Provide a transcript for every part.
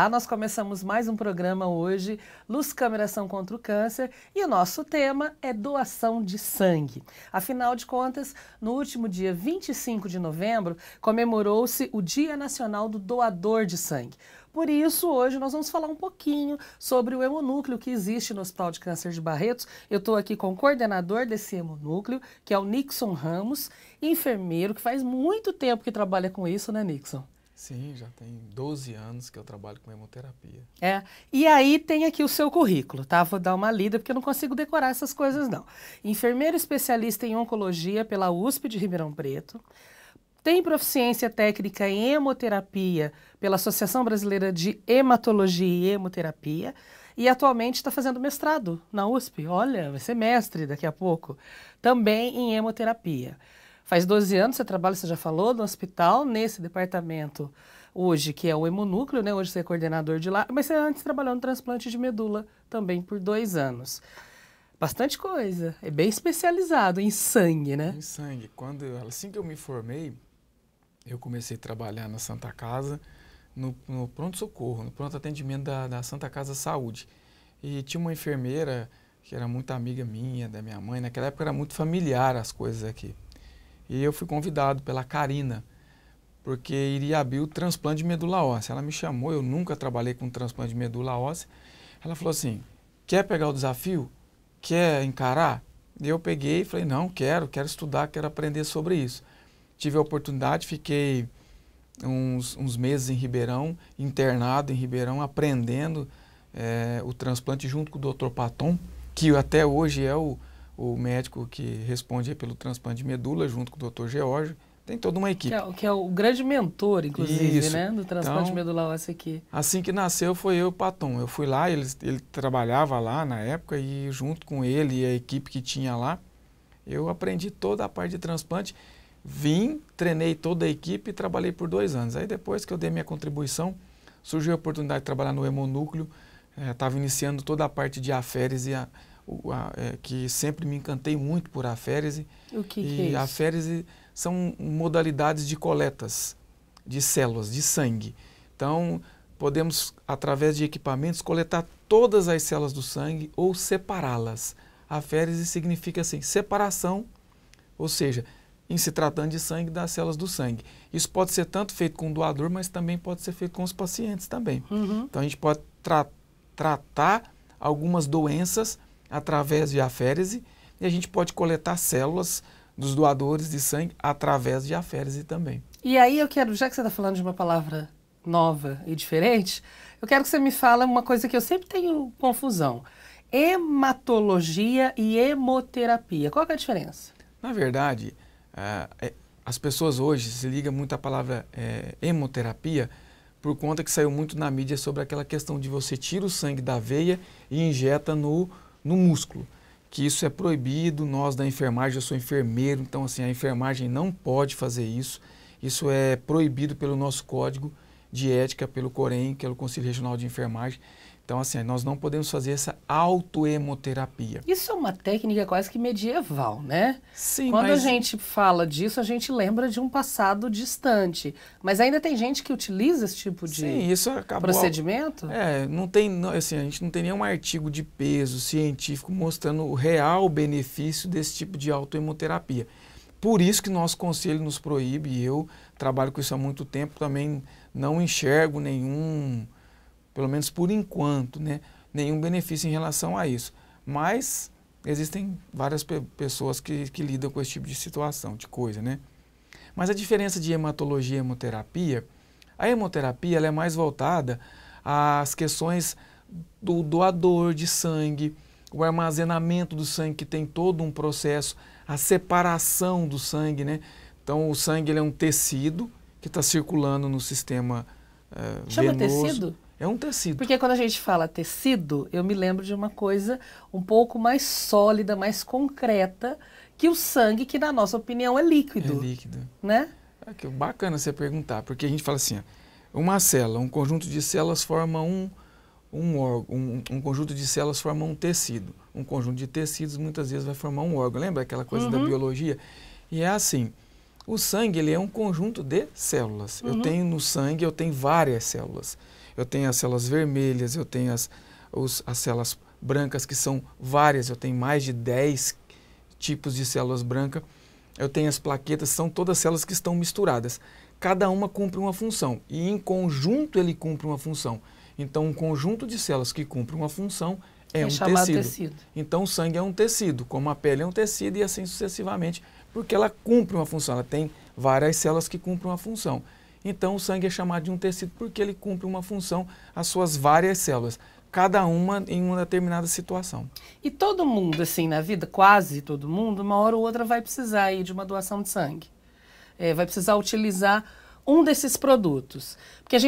Olá, nós começamos mais um programa hoje, Luz, Câmera, Ação contra o Câncer, e o nosso tema é doação de sangue. Afinal de contas, no último dia 25 de novembro, comemorou-se o Dia Nacional do Doador de Sangue. Por isso, hoje nós vamos falar um pouquinho sobre o hemonúcleo que existe no Hospital de Câncer de Barretos. Eu estou aqui com o coordenador desse hemonúcleo, que é o Nixon Ramos, enfermeiro, que faz muito tempo que trabalha com isso, né, Nixon? Sim, já tem 12 anos que eu trabalho com hemoterapia. E aí tem aqui o seu currículo, tá? Vou dar uma lida porque eu não consigo decorar essas coisas não. Enfermeiro especialista em oncologia pela USP de Ribeirão Preto. Tem proficiência técnica em hemoterapia pela Associação Brasileira de Hematologia e Hemoterapia e atualmente está fazendo mestrado na USP. Olha, vai ser mestre daqui a pouco. Também em hemoterapia. Faz 12 anos você trabalha, você já falou, no hospital, nesse departamento hoje, que é o hemonúcleo, né? Hoje você é coordenador de lá, mas você antes trabalhou no transplante de medula também por 2 anos. Bastante coisa, é bem especializado em sangue, né? Em sangue. Assim que eu me formei, eu comecei a trabalhar na Santa Casa, no pronto-socorro, no pronto atendimento da Santa Casa Saúde. E tinha uma enfermeira que era muito amiga minha, da minha mãe, naquela época era muito familiar as coisas aqui. E eu fui convidado pela Karina, porque iria abrir o transplante de medula óssea. Ela me chamou, eu nunca trabalhei com transplante de medula óssea. Ela falou assim, quer pegar o desafio? Quer encarar? E eu peguei e falei, não, quero estudar, quero aprender sobre isso. Tive a oportunidade, fiquei uns meses em Ribeirão, internado em Ribeirão, aprendendo o transplante junto com o Dr. Paton, que até hoje é o médico que responde pelo transplante de medula, junto com o Dr. Geórgio. Tem toda uma equipe. Que é o grande mentor, inclusive, Isso. né, do transplante de Então, medula óssea aqui. Assim que nasceu foi eu e o Paton. Eu fui lá, ele trabalhava lá na época e junto com ele e a equipe que tinha lá, eu aprendi toda a parte de transplante. Vim, treinei toda a equipe e trabalhei por 2 anos. Aí depois que eu dei minha contribuição, surgiu a oportunidade de trabalhar no hemonúcleo. Estava iniciando toda a parte de aférese, que sempre me encantei muito por aférese. O que é isso? Aférese são modalidades de coletas de células, de sangue. Então, podemos, através de equipamentos, coletar todas as células do sangue ou separá-las. Aférese significa assim, separação, ou seja, em se tratando de sangue, das células do sangue. Isso pode ser tanto feito com o doador, mas também pode ser feito com os pacientes também. Uhum. Então, a gente pode tratar algumas doenças através de aférese e a gente pode coletar células dos doadores de sangue através de aférese também. E aí eu quero, já que você está falando de uma palavra nova e diferente, eu quero que você me fale uma coisa que eu sempre tenho confusão. Hematologia e hemoterapia. Qual que é a diferença? Na verdade, as pessoas hoje se ligam muito à palavra hemoterapia por conta que saiu muito na mídia sobre aquela questão de você tira o sangue da veia e injeta no músculo. Que isso é proibido, nós da enfermagem, eu sou enfermeiro, então assim, a enfermagem não pode fazer isso. Isso é proibido pelo nosso código de ética, pelo COREN, que é o Conselho Regional de Enfermagem. Então assim, nós não podemos fazer essa autohemoterapia. Isso é uma técnica quase que medieval, né? Sim, Quando a gente fala disso, a gente lembra de um passado distante. Mas ainda tem gente que utiliza esse tipo de procedimento? Não tem, assim, a gente não tem nenhum artigo de peso científico mostrando o real benefício desse tipo de autohemoterapia. Por isso que nosso conselho nos proíbe, e eu trabalho com isso há muito tempo, também não enxergo nenhum, pelo menos por enquanto, né, nenhum benefício em relação a isso. Mas existem várias pessoas que lidam com esse tipo de situação, de coisa, né? Mas a diferença de hematologia e hemoterapia, a hemoterapia ela é mais voltada às questões do doador de sangue, o armazenamento do sangue, que tem todo um processo, a separação do sangue, né? Então o sangue ele é um tecido que está circulando no sistema Chama venoso. Tecido? É um tecido. Porque quando a gente fala tecido, eu me lembro de uma coisa um pouco mais sólida, mais concreta, que o sangue, que na nossa opinião é líquido. É líquido. Né? Que bacana você perguntar, porque a gente fala assim, uma célula, um conjunto de células forma um órgão, um conjunto de células forma um tecido. Um conjunto de tecidos muitas vezes vai formar um órgão. Lembra aquela coisa da biologia? E é assim, o sangue ele é um conjunto de células. Eu tenho no sangue, eu tenho várias células. Eu tenho as células vermelhas, eu tenho as células brancas, que são várias, eu tenho mais de 10 tipos de células brancas. Eu tenho as plaquetas, são todas células que estão misturadas. Cada uma cumpre uma função e em conjunto ele cumpre uma função. Então, um conjunto de células que cumpre uma função é um tecido. Então, o sangue é um tecido, como a pele é um tecido e assim sucessivamente, porque ela cumpre uma função, ela tem várias células que cumprem uma função. Então, o sangue é chamado de um tecido porque ele cumpre uma função, as suas várias células, cada uma em uma determinada situação. E todo mundo, assim, na vida, quase todo mundo, uma hora ou outra vai precisar aí de uma doação de sangue. Vai precisar utilizar um desses produtos. Porque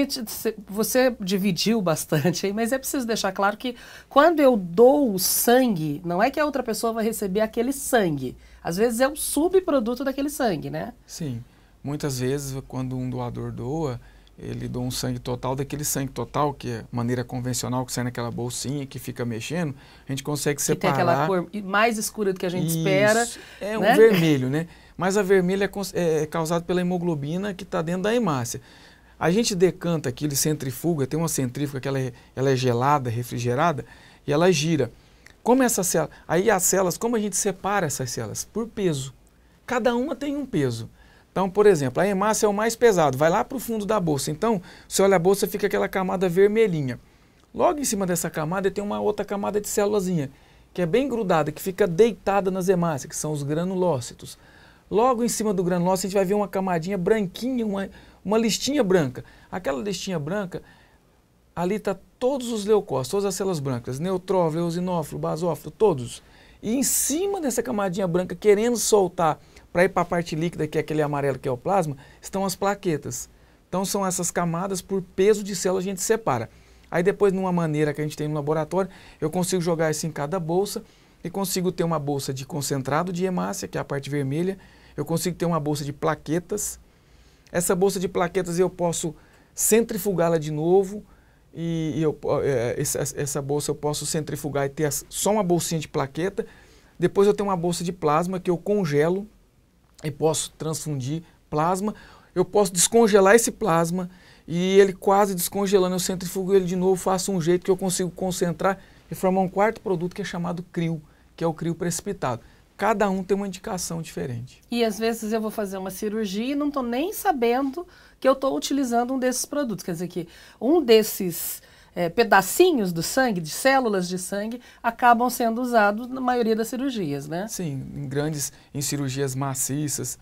você dividiu bastante aí, mas é preciso deixar claro que quando eu dou o sangue, não é que a outra pessoa vai receber aquele sangue. Às vezes é um subproduto daquele sangue, né? Sim. Muitas vezes, quando um doador doa, ele doa um sangue total, daquele sangue total, que é a maneira convencional, que sai naquela bolsinha, que fica mexendo, a gente consegue separar. Que tem aquela cor mais escura do que a gente espera. É né? Um vermelho, né? Mas a vermelha é causada pela hemoglobina que está dentro da hemácia. A gente decanta aquilo, centrifuga, tem uma centrífuga que ela é gelada, refrigerada, e ela gira. Como essa célula, aí as células, como a gente separa essas células? Por peso. Cada uma tem um peso. Então, por exemplo, a hemácia é o mais pesado, vai lá para o fundo da bolsa. Então, você olha a bolsa, fica aquela camada vermelhinha. Logo em cima dessa camada tem uma outra camada de célulazinha, que é bem grudada, que fica deitada nas hemácias, que são os granulócitos. Logo em cima do granulócito a gente vai ver uma camadinha branquinha, uma listinha branca. Aquela listinha branca, ali está todos os leucócitos, todas as células brancas, neutrófilo, eosinófilo, basófilo, todos. E em cima dessa camadinha branca, querendo soltar para ir para a parte líquida, que é aquele amarelo que é o plasma, estão as plaquetas. Então são essas camadas, por peso de célula a gente separa. Aí depois, numa maneira que a gente tem no laboratório, eu consigo jogar isso em cada bolsa e consigo ter uma bolsa de concentrado de hemácia, que é a parte vermelha. Eu consigo ter uma bolsa de plaquetas. Essa bolsa de plaquetas eu posso centrifugá-la de novo. Essa bolsa eu posso centrifugar e ter só uma bolsinha de plaqueta. Depois eu tenho uma bolsa de plasma que eu congelo e posso transfundir plasma. Eu posso descongelar esse plasma e ele quase descongelando, eu centrifugo ele de novo, faço um jeito que eu consigo concentrar e formar um quarto produto que é chamado crio, que é o crio precipitado. Cada um tem uma indicação diferente. E às vezes eu vou fazer uma cirurgia e não estou nem sabendo que eu estou utilizando um desses produtos. Quer dizer que um desses pedacinhos do sangue, de células de sangue, acabam sendo usados na maioria das cirurgias, né? Sim, em cirurgias maciças,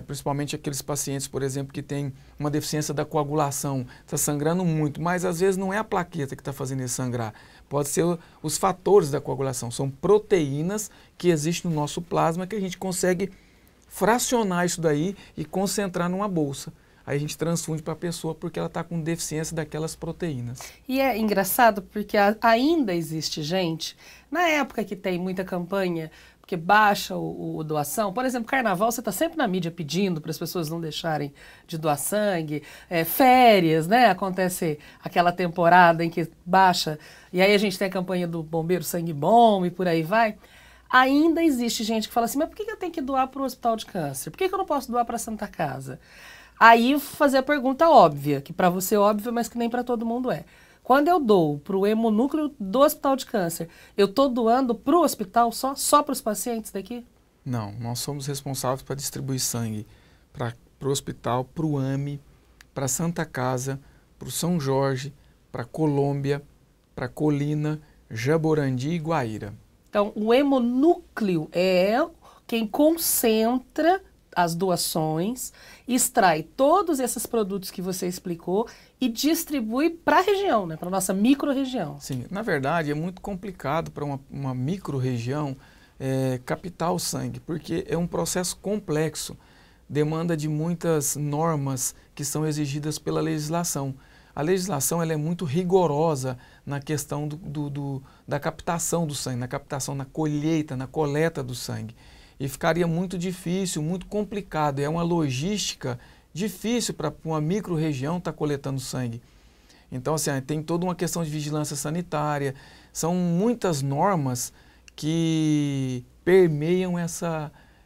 principalmente aqueles pacientes, por exemplo, que têm uma deficiência da coagulação, está sangrando muito, mas às vezes não é a plaqueta que está fazendo ele sangrar. Pode ser os fatores da coagulação, são proteínas que existem no nosso plasma que a gente consegue fracionar isso daí e concentrar numa bolsa. Aí a gente transfunde para a pessoa porque ela está com deficiência daquelas proteínas. E é engraçado porque ainda existe gente, na época que tem muita campanha, porque baixa o doação, por exemplo, carnaval, você está sempre na mídia pedindo para as pessoas não deixarem de doar sangue, férias, né? Acontece aquela temporada em que baixa, e aí a gente tem a campanha do Bombeiro Sangue Bom e por aí vai. Ainda existe gente que fala assim, mas por que eu tenho que doar para o Hospital de Câncer? Por que eu não posso doar para a Santa Casa? Aí fazer a pergunta óbvia, que para você é óbvia, mas que nem para todo mundo é. Quando eu dou para o hemonúcleo do Hospital de Câncer, eu estou doando para o hospital só para os pacientes daqui? Não, nós somos responsáveis para distribuir sangue para o hospital, para o AME, para a Santa Casa, para o São Jorge, para a Colômbia, para Colina, Jaborandi e Guaíra. Então, o hemonúcleo é quem concentra as doações, extrai todos esses produtos que você explicou e distribui para a região, né, para a nossa micro-região. Sim, na verdade é muito complicado para uma micro-região captar o sangue, porque é um processo complexo, demanda de muitas normas que são exigidas pela legislação. A legislação ela é muito rigorosa na questão da captação do sangue, na captação, na colheita, na coleta do sangue. E ficaria muito difícil, muito complicado. É uma logística difícil para uma micro-região estar coletando sangue. Então, assim, tem toda uma questão de vigilância sanitária. São muitas normas que permeiam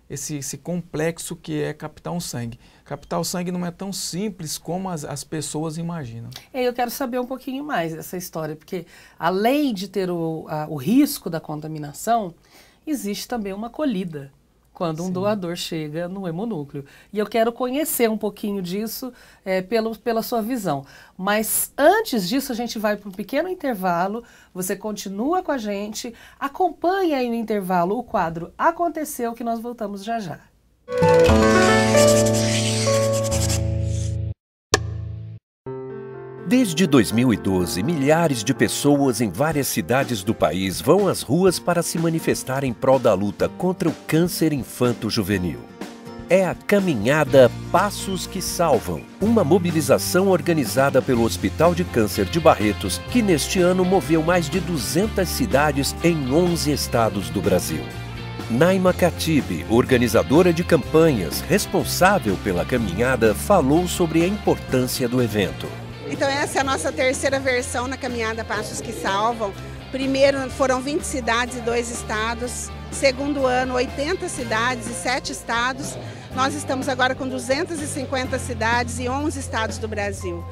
esse complexo que é captar um sangue. captar o sangue não é tão simples como as pessoas imaginam. Eu quero saber um pouquinho mais dessa história, porque além de ter o risco da contaminação, existe também uma acolhida quando um doador chega no hemonúcleo. E eu quero conhecer um pouquinho disso pela sua visão. Mas antes disso, a gente vai para um pequeno intervalo, você continua com a gente, acompanha aí no intervalo o quadro Aconteceu, que nós voltamos já já. Desde 2012, milhares de pessoas em várias cidades do país vão às ruas para se manifestar em prol da luta contra o câncer infanto-juvenil. É a Caminhada Passos que Salvam, uma mobilização organizada pelo Hospital de Câncer de Barretos, que neste ano moveu mais de 200 cidades em 11 estados do Brasil. Naima Khatib, organizadora de campanhas, responsável pela caminhada, falou sobre a importância do evento. Então essa é a nossa terceira versão na Caminhada Passos que Salvam. Primeiro foram 20 cidades e 2 estados. Segundo ano, 80 cidades e 7 estados. Nós estamos agora com 250 cidades e 11 estados do Brasil.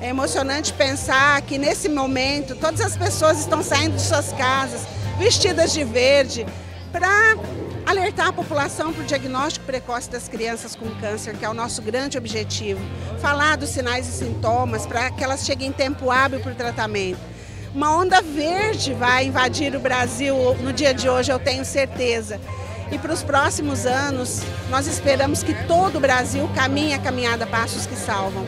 É emocionante pensar que nesse momento todas as pessoas estão saindo de suas casas, vestidas de verde, para alertar a população para o diagnóstico precoce das crianças com câncer, que é o nosso grande objetivo. Falar dos sinais e sintomas para que elas cheguem em tempo hábil para o tratamento. Uma onda verde vai invadir o Brasil no dia de hoje, eu tenho certeza. E para os próximos anos, nós esperamos que todo o Brasil caminhe a Caminhada Passos que Salvam.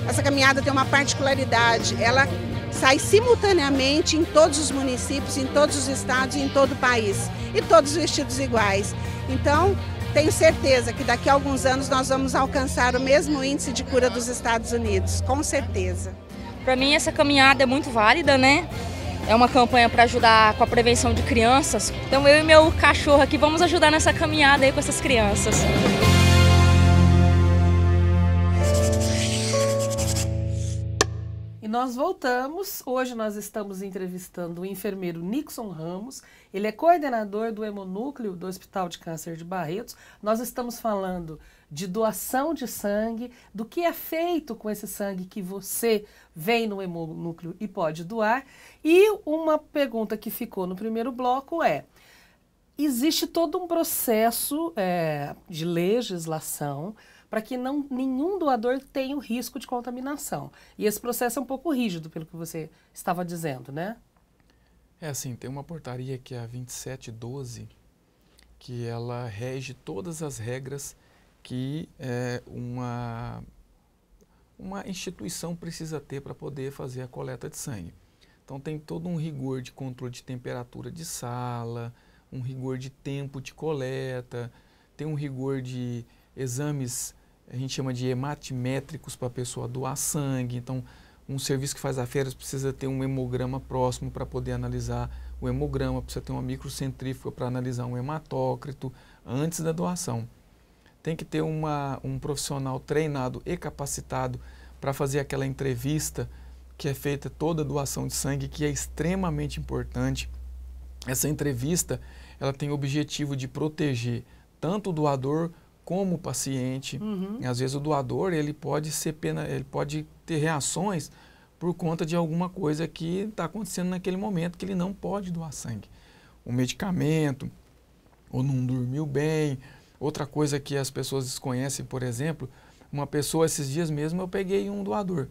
Essa caminhada tem uma particularidade, ela sai simultaneamente em todos os municípios, em todos os estados e em todo o país. E todos vestidos iguais. Então, tenho certeza que daqui a alguns anos nós vamos alcançar o mesmo índice de cura dos Estados Unidos, com certeza. Para mim essa caminhada é muito válida, né? É uma campanha para ajudar com a prevenção de crianças. Então eu e meu cachorro aqui vamos ajudar nessa caminhada aí com essas crianças. E nós voltamos. Hoje nós estamos entrevistando o enfermeiro Nixon Ramos. Ele é coordenador do hemonúcleo do Hospital de Câncer de Barretos. Nós estamos falando de doação de sangue, do que é feito com esse sangue que você vem no hemonúcleo e pode doar. E uma pergunta que ficou no primeiro bloco é: existe todo um processo de legislação para que nenhum doador tenha o risco de contaminação. E esse processo é um pouco rígido, pelo que você estava dizendo, né? É assim, tem uma portaria que é a 2712, que ela rege todas as regras que uma instituição precisa ter para poder fazer a coleta de sangue. Então tem todo um rigor de controle de temperatura de sala, um rigor de tempo de coleta, tem um rigor de exames, a gente chama de hematimétricos para a pessoa doar sangue. Então, um serviço que faz aférias precisa ter um hemograma próximo para poder analisar o hemograma, precisa ter uma microcentrífuga para analisar um hematócrito antes da doação. Tem que ter um profissional treinado e capacitado para fazer aquela entrevista que é feita toda a doação de sangue, que é extremamente importante. Essa entrevista, ela tem o objetivo de proteger tanto o doador como o paciente. Às vezes o doador ele pode ter reações por conta de alguma coisa que está acontecendo naquele momento que ele não pode doar sangue. Um medicamento, ou não dormiu bem. Outra coisa que as pessoas desconhecem, por exemplo, uma pessoa, esses dias mesmo eu peguei um doador.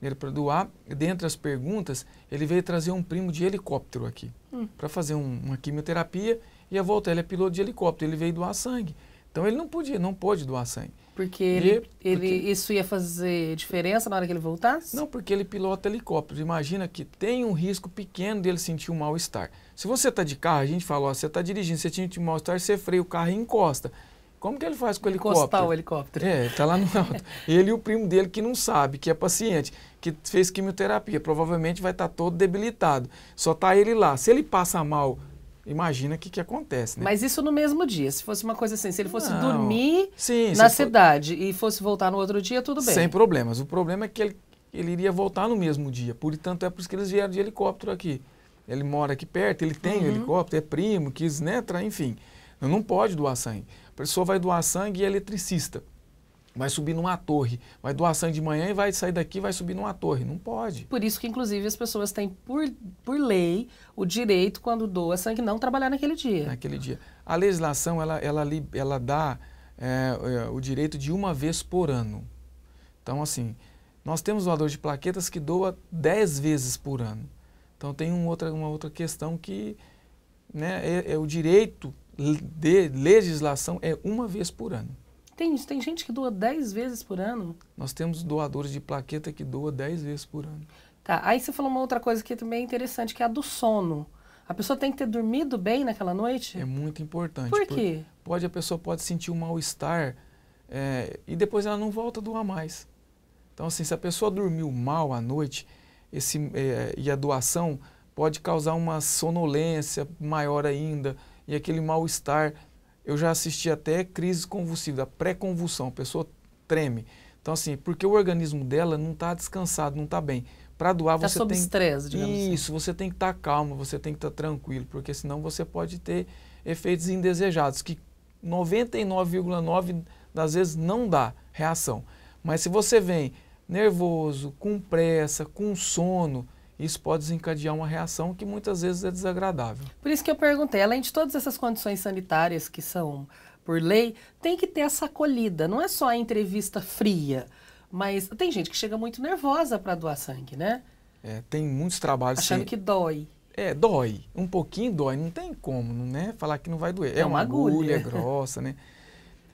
Ele para doar, dentre as perguntas, ele veio trazer um primo de helicóptero aqui, para fazer uma quimioterapia e a volta ele é piloto de helicóptero, ele veio doar sangue. Então ele não pôde doar sangue. Porque isso ia fazer diferença na hora que ele voltasse? Não, porque ele pilota helicóptero. Imagina que tem um risco pequeno dele sentir um mal-estar. Se você está de carro, a gente fala, ó, você está dirigindo, você sente um mal-estar, você freia o carro e encosta. Como que ele faz com o helicóptero? Encostar o helicóptero. Ele está lá no alto. Ele e o primo dele que não sabe, que é paciente, que fez quimioterapia, provavelmente vai estar todo debilitado. Só está ele lá. Se ele passa mal, imagina o que acontece, né? Mas isso no mesmo dia, se fosse uma coisa assim, se ele fosse dormir sim, na cidade e fosse voltar no outro dia, tudo bem. Sem problemas. O problema é que ele iria voltar no mesmo dia, portanto é por isso que eles vieram de helicóptero aqui. Ele mora aqui perto, ele tem um helicóptero, é primo, quis, né, enfim. Não pode doar sangue. A pessoa vai doar sangue e é eletricista. vai subir numa torre, vai doar sangue de manhã e vai sair daqui e vai subir numa torre. Não pode. Por isso que, inclusive, as pessoas têm, por lei, o direito, quando doa sangue, não trabalhar naquele dia. Naquele dia. A legislação, ela dá o direito de uma vez por ano. Então, assim, nós temos doador de plaquetas que doa 10 vezes por ano. Então, tem uma outra questão que, né, o direito de legislação é uma vez por ano. Tem gente que doa 10 vezes por ano? Nós temos doadores de plaqueta que doa 10 vezes por ano. Tá, aí você falou uma outra coisa que também é interessante, que é a do sono. A pessoa tem que ter dormido bem naquela noite? É muito importante. Por quê? A pessoa pode sentir um mal-estar e depois ela não volta a doar mais. Então, assim, se a pessoa dormiu mal à noite e a doação pode causar uma sonolência maior ainda e aquele mal-estar. Eu já assisti até crise convulsiva, pré-convulsão, a pessoa treme. Então, assim, porque o organismo dela não está descansado, não está bem. Para doar, você tem... Está sob estresse, digamos assim. Isso, você tem que estar calmo, você tem que estar tranquilo, porque senão você pode ter efeitos indesejados, que 99,9% das vezes não dá reação. Mas se você vem nervoso, com pressa, com sono, isso pode desencadear uma reação que muitas vezes é desagradável. Por isso que eu perguntei, além de todas essas condições sanitárias que são por lei, tem que ter essa acolhida, não é só a entrevista fria, mas tem gente que chega muito nervosa para doar sangue, né? Tem muitos trabalhos... Achando que dói. Dói, um pouquinho dói, não tem como, né? Falar que não vai doer. É uma agulha grossa, né?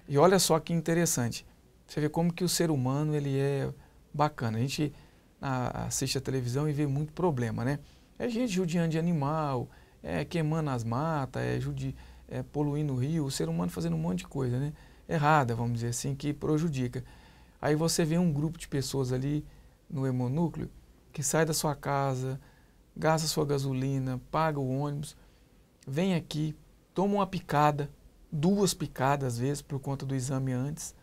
E olha só que interessante, você vê como que o ser humano, ele é bacana. A gente assiste a televisão e vê muito problema, né? É gente judiando de animal, queimando as matas, poluindo o rio, o ser humano fazendo um monte de coisa, né? Errada, vamos dizer assim, que prejudica. Aí você vê um grupo de pessoas ali no hemonúcleo que sai da sua casa, gasta sua gasolina, paga o ônibus, vem aqui, toma uma picada, 2 picadas às vezes por conta do exame antes,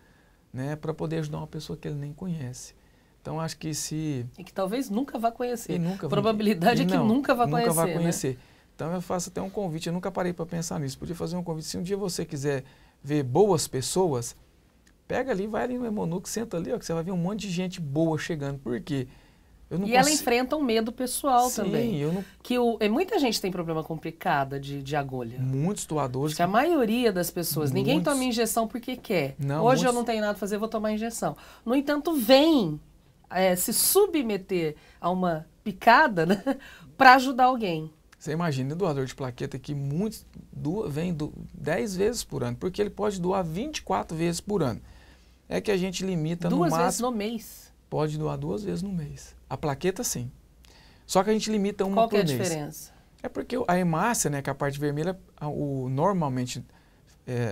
né? Para poder ajudar uma pessoa que ele nem conhece. Então, acho que se... E que talvez nunca vá conhecer. A probabilidade é que nunca vá conhecer. Nunca vá conhecer. Né? Então, eu faço até um convite. Eu nunca parei para pensar nisso. Podia fazer um convite. Se um dia você quiser ver boas pessoas, pega ali, vai ali no hemonúcleo, senta ali, ó, que você vai ver um monte de gente boa chegando. Por quê? Ela enfrenta um medo pessoal também. Sim, muita gente tem problema com picada de agulha. Muitos doadores. Acho que a maioria das pessoas, ninguém toma injeção porque quer. Hoje eu não tenho nada a fazer, vou tomar injeção. No entanto, vem... se submeter a uma picada, né, para ajudar alguém. Você imagina, o doador de plaqueta que vem 10 vezes por ano, porque ele pode doar 24 vezes por ano. É que a gente limita no máximo... 2 vezes no mês? Pode doar 2 vezes no mês. A plaqueta, sim. Só que a gente limita uma por mês. Qual que é a diferença? É porque a hemácia, né, que é a parte vermelha, normalmente,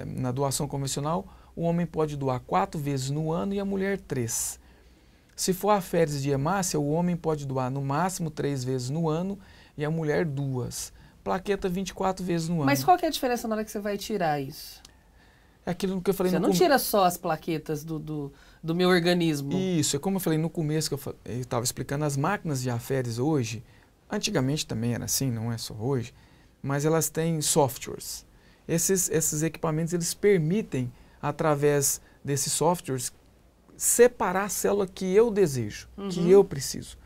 na doação convencional, o homem pode doar 4 vezes no ano e a mulher 3. Se for a féris de hemácia, o homem pode doar no máximo 3 vezes no ano e a mulher 2. Plaqueta 24 vezes no ano. Mas qual que é a diferença na hora que você vai tirar isso? É aquilo que eu falei no começo. Você não tira só as plaquetas do meu organismo. Isso, é como eu falei no começo, que eu estava explicando, as máquinas de aféres hoje, antigamente também era assim, não é só hoje, mas elas têm softwares. Esses equipamentos, eles permitem, através desses softwares, separar a célula que eu desejo, que eu preciso.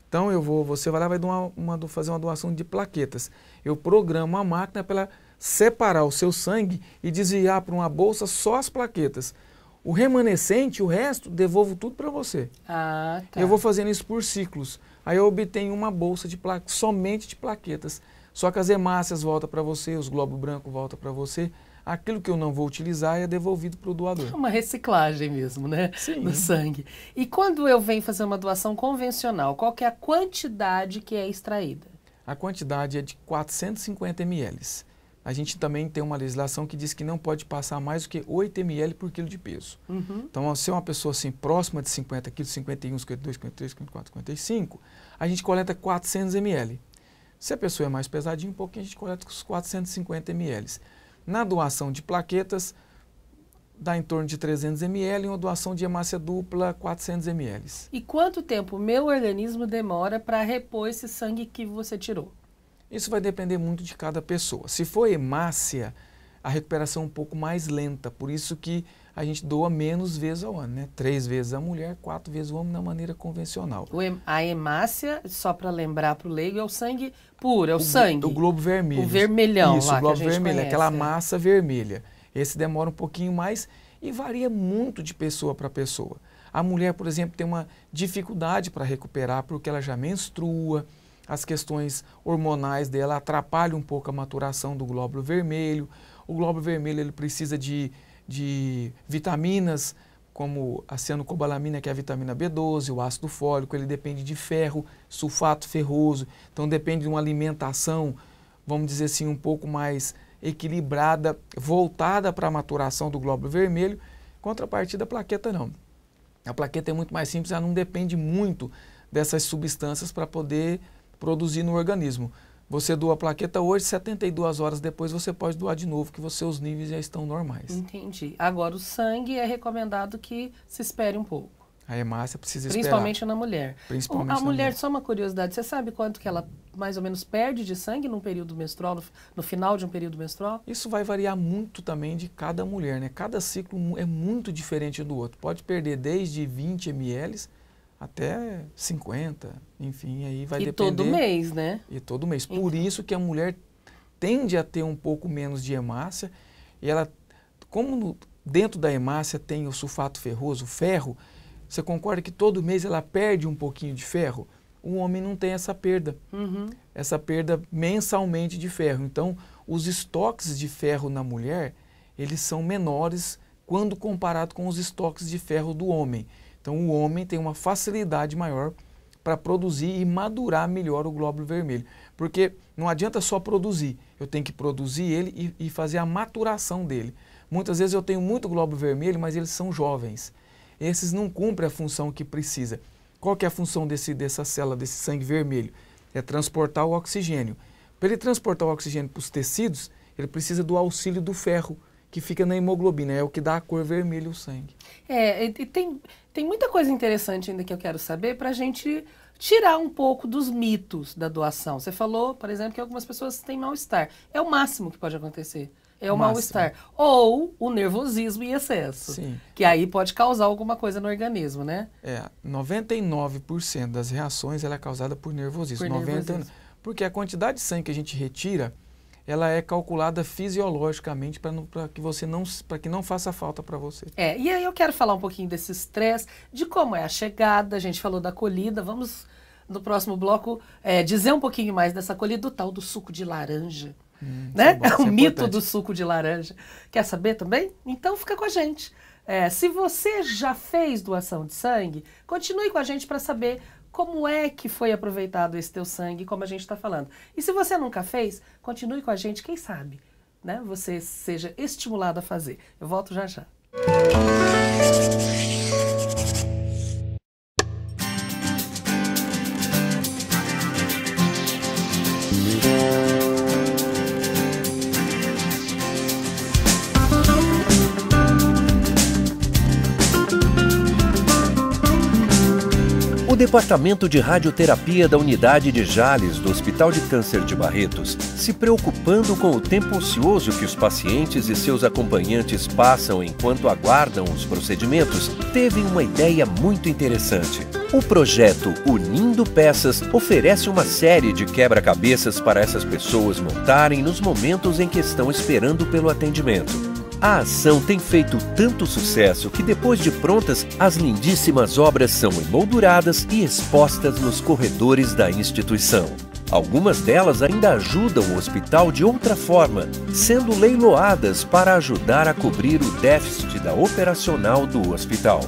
Então você vai lá e vai fazer uma doação de plaquetas. Eu programo a máquina para ela separar o seu sangue e desviar para uma bolsa só as plaquetas. O remanescente, o resto, devolvo tudo para você. Ah, tá. Eu vou fazendo isso por ciclos. Aí eu obtenho uma bolsa somente de plaquetas. Só que as hemácias voltam para você, os glóbulos brancos voltam para você. Aquilo que eu não vou utilizar é devolvido para o doador. É uma reciclagem mesmo, né? Sim. Do sangue. E quando eu venho fazer uma doação convencional, qual que é a quantidade que é extraída? A quantidade é de 450 ml. A gente também tem uma legislação que diz que não pode passar mais do que 8 ml por quilo de peso. Então, se é uma pessoa assim, próxima de 50 quilos, 51, 52, 53, 54, 55, a gente coleta 400 ml. Se a pessoa é mais pesadinha, um pouquinho, a gente coleta os 450 ml. Na doação de plaquetas, dá em torno de 300 ml e uma doação de hemácia dupla, 400 ml. E quanto tempo o meu organismo demora para repor esse sangue que você tirou? Isso vai depender muito de cada pessoa. Se for hemácia, a recuperação é um pouco mais lenta, por isso que a gente doa menos vezes ao ano, né? 3 vezes a mulher, 4 vezes o homem na maneira convencional. A hemácia, só para lembrar para o leigo, é o sangue puro, é o sangue. O globo vermelho. O vermelhão. Isso, lá, o globo que a gente vermelho, conhece, aquela massa vermelha. Esse demora um pouquinho mais e varia muito de pessoa para pessoa. A mulher, por exemplo, tem uma dificuldade para recuperar porque ela já menstrua, as questões hormonais dela atrapalham um pouco a maturação do glóbulo vermelho. O glóbulo vermelho ele precisa de vitaminas, como a cianocobalamina, que é a vitamina B12, o ácido fólico, ele depende de ferro, sulfato ferroso, então depende de uma alimentação, vamos dizer assim, um pouco mais equilibrada, voltada para a maturação do glóbulo vermelho. Contrapartida, a plaqueta não. A plaqueta é muito mais simples, ela não depende muito dessas substâncias para poder produzir no organismo. Você doa a plaqueta hoje, 72 horas depois você pode doar de novo, que os seus níveis já estão normais. Entendi. Agora, o sangue é recomendado que se espere um pouco. A hemácia precisa esperar. Principalmente na mulher. Principalmente a na mulher, mulher. só uma curiosidade, você sabe quanto que ela mais ou menos perde de sangue num período menstrual, no final de um período menstrual? Isso vai variar muito também de cada mulher, né? Cada ciclo é muito diferente do outro. Pode perder desde 20 ml até 50, enfim, aí vai depender. E todo mês, né? E todo mês. Por isso que a mulher tende a ter um pouco menos de hemácia, e ela, como dentro da hemácia tem o sulfato ferroso, o ferro, você concorda que todo mês ela perde um pouquinho de ferro? O homem não tem essa perda, essa perda mensalmente de ferro. Então, os estoques de ferro na mulher, eles são menores quando comparado com os estoques de ferro do homem. Então, o homem tem uma facilidade maior para produzir e madurar melhor o glóbulo vermelho. Porque não adianta só produzir, eu tenho que produzir ele e fazer a maturação dele. Muitas vezes eu tenho muito glóbulo vermelho, mas eles são jovens. Esses não cumprem a função que precisa. Qual que é a função dessa célula, desse sangue vermelho? É transportar o oxigênio. Para ele transportar o oxigênio para os tecidos, ele precisa do auxílio do ferro, que fica na hemoglobina, é o que dá a cor vermelha ao sangue. E tem muita coisa interessante ainda que eu quero saber para a gente tirar um pouco dos mitos da doação. Você falou, por exemplo, que algumas pessoas têm mal-estar. É o máximo que pode acontecer. É o mal-estar. Ou o nervosismo em excesso. Sim. Que aí pode causar alguma coisa no organismo, né? 99% das reações ela é causada por nervosismo. Porque a quantidade de sangue que a gente retira, ela é calculada fisiologicamente para que não faça falta para você. E aí eu quero falar um pouquinho desse estresse, de como é a chegada, a gente falou da acolhida, vamos no próximo bloco dizer um pouquinho mais dessa acolhida, do tal do suco de laranja. Né? O mito do suco de laranja. Quer saber também? Então fica com a gente. Se você já fez doação de sangue, continue com a gente para saber como é que foi aproveitado esse teu sangue, como a gente está falando. E se você nunca fez, continue com a gente, quem sabe, né? Você seja estimulado a fazer. Eu volto já já. O Departamento de Radioterapia da Unidade de Jales do Hospital de Câncer de Barretos, se preocupando com o tempo ocioso que os pacientes e seus acompanhantes passam enquanto aguardam os procedimentos, teve uma ideia muito interessante. O projeto Unindo Peças oferece uma série de quebra-cabeças para essas pessoas montarem nos momentos em que estão esperando pelo atendimento. A ação tem feito tanto sucesso que depois de prontas, as lindíssimas obras são emolduradas e expostas nos corredores da instituição. Algumas delas ainda ajudam o hospital de outra forma, sendo leiloadas para ajudar a cobrir o déficit da operacional do hospital.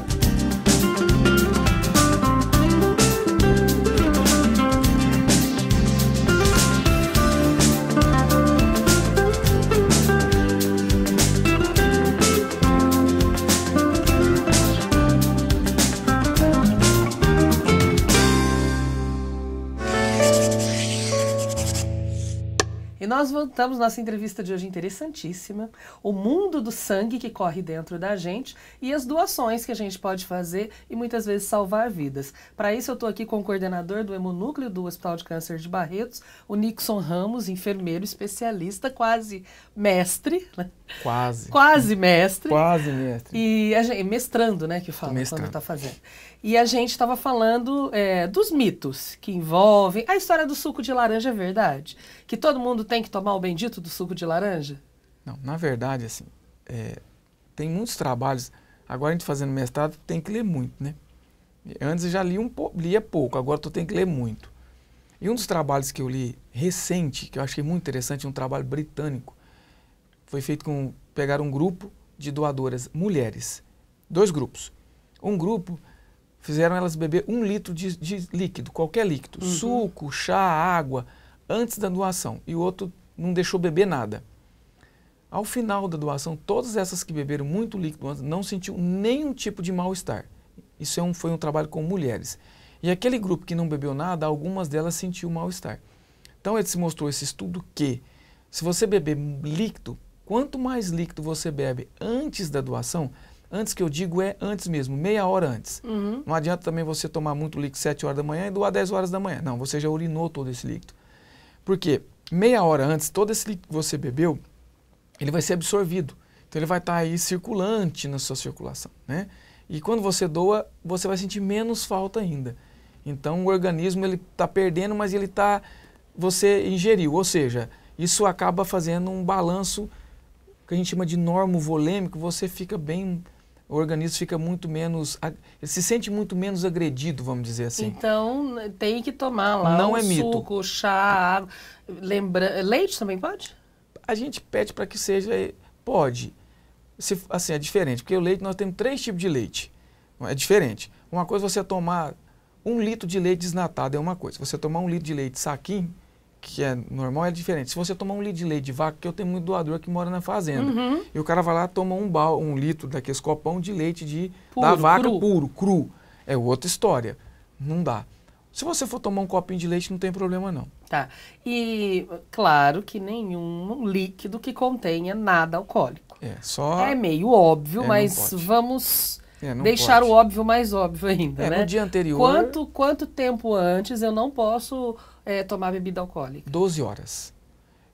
E nós voltamos nossa entrevista de hoje interessantíssima. O mundo do sangue que corre dentro da gente e as doações que a gente pode fazer e muitas vezes salvar vidas. Para isso eu estou aqui com o coordenador do Hemonúcleo do Hospital de Câncer de Barretos, o Nixon Ramos, enfermeiro especialista, quase mestre. Né? Quase mestre. Quase mestre. E a gente, mestrando, né, que fala quando está fazendo. E a gente estava falando dos mitos que envolvem... A história do suco de laranja é verdade? Que todo mundo tem que tomar o bendito do suco de laranja? Não, na verdade, assim, tem muitos trabalhos... Agora a gente fazendo mestrado tem que ler muito, né? Antes eu já lia pouco, agora tu tem que ler muito. E um dos trabalhos que eu li recente, que eu achei muito interessante, um trabalho britânico, foi feito pegaram um grupo de doadoras mulheres, 2 grupos. Um grupo... Fizeram elas beber 1 litro de líquido, qualquer líquido, suco, chá, água, antes da doação. E o outro não deixou beber nada. Ao final da doação, todas essas que beberam muito líquido antes não sentiu nenhum tipo de mal-estar. Isso foi um trabalho com mulheres. E aquele grupo que não bebeu nada, algumas delas sentiu mal-estar. Então, ele se mostrou esse estudo que, se você beber líquido, quanto mais líquido você bebe antes da doação, antes que eu digo antes mesmo, meia hora antes. Não adianta também você tomar muito líquido 7 horas da manhã e doar 10 horas da manhã. Não, você já urinou todo esse líquido. Porque meia hora antes, todo esse líquido que você bebeu, ele vai ser absorvido. Então ele vai estar aí circulante na sua circulação, né? E quando você doa, você vai sentir menos falta ainda. Então o organismo ele está perdendo, mas você ingeriu. Ou seja, isso acaba fazendo um balanço que a gente chama de normovolêmico, você fica bem... O organismo fica muito menos... Ele se sente muito menos agredido, vamos dizer assim. Então, tem que tomar lá suco, chá, água. Leite também pode? A gente pede para que seja... Pode. Assim, é diferente, porque o leite, nós temos 3 tipos de leite. É diferente. Uma coisa é você tomar 1 litro de leite desnatado, é uma coisa. Você tomar 1 litro de leite saquinho, que é normal, é diferente. Se você tomar 1 litro de leite de vaca, que eu tenho muito doador que mora na fazenda, e o cara vai lá e toma 1 litro daqueles copão de leite da vaca cru. É outra história. Não dá. Se você for tomar um copinho de leite, não tem problema não. Tá. E claro que nenhum líquido que contenha nada alcoólico. É meio óbvio, mas vamos deixar o óbvio mais óbvio ainda, né? No dia anterior... Quanto tempo antes eu não posso tomar bebida alcoólica? 12 horas.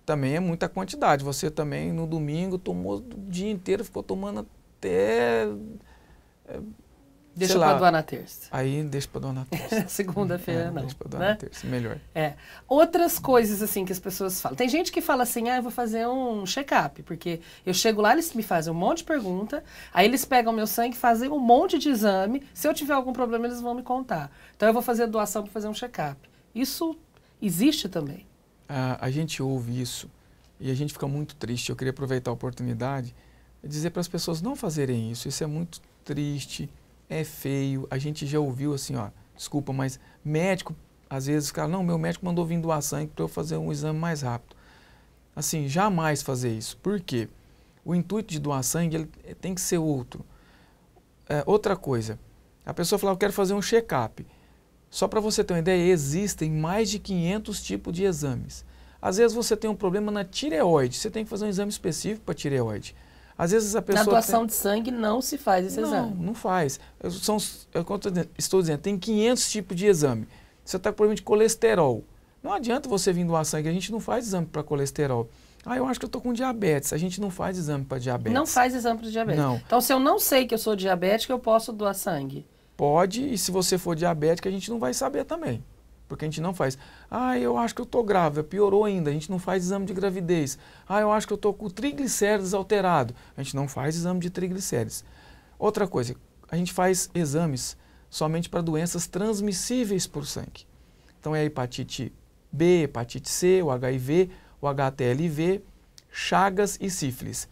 Também é muita quantidade. Você também, no domingo, tomou o dia inteiro, ficou tomando até... Deixa para doar na terça. Aí deixa para doar na terça. Segunda-feira não. Deixa para doar na terça, melhor. Outras coisas assim que as pessoas falam. Tem gente que fala assim, eu vou fazer um check-up, porque eu chego lá, eles me fazem um monte de pergunta, aí eles pegam meu sangue, fazem um monte de exame, se eu tiver algum problema eles vão me contar. Então eu vou fazer a doação para fazer um check-up. Isso existe também. A gente ouve isso e a gente fica muito triste. Eu queria aproveitar a oportunidade e dizer para as pessoas não fazerem isso. Isso é muito triste. É feio, a gente já ouviu assim, desculpa, mas médico, às vezes, cara, não, meu médico mandou vir doar sangue para eu fazer um exame mais rápido. Assim, jamais fazer isso. Por quê? O intuito de doar sangue ele tem que ser outro. Outra coisa, a pessoa fala, eu quero fazer um check-up. Só para você ter uma ideia, existem mais de 500 tipos de exames. Às vezes você tem um problema na tireoide, você tem que fazer um exame específico para tireoide. Às vezes a pessoa... Na doação de sangue não se faz esse exame. Não faz. Estou dizendo, tem 500 tipos de exame. Você está com problema de colesterol. Não adianta você vir doar sangue, a gente não faz exame para colesterol. Eu acho que eu estou com diabetes. A gente não faz exame para diabetes. Não faz exame para diabetes. Não. Então, se eu não sei que eu sou diabética, eu posso doar sangue? Pode, e se você for diabética, a gente não vai saber também. Porque a gente não faz. Eu acho que eu estou grávida, piorou ainda, a gente não faz exame de gravidez. Eu acho que eu estou com triglicérides alterado, a gente não faz exame de triglicérides. Outra coisa, a gente faz exames somente para doenças transmissíveis por sangue. Então é a hepatite B, hepatite C, o HIV, o HTLV, Chagas e sífilis.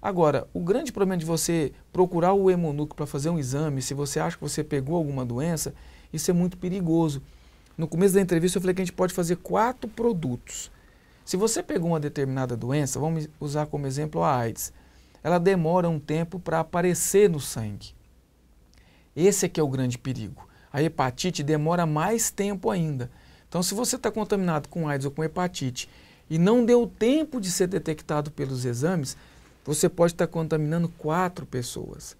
Agora, o grande problema de você procurar o hemonúcleo para fazer um exame, se você acha que você pegou alguma doença, isso é muito perigoso. No começo da entrevista eu falei que a gente pode fazer 4 produtos. Se você pegou uma determinada doença, vamos usar como exemplo a AIDS, ela demora um tempo para aparecer no sangue. Esse é que é o grande perigo. A hepatite demora mais tempo ainda. Então, se você está contaminado com AIDS ou com hepatite e não deu tempo de ser detectado pelos exames, você pode estar contaminando 4 pessoas.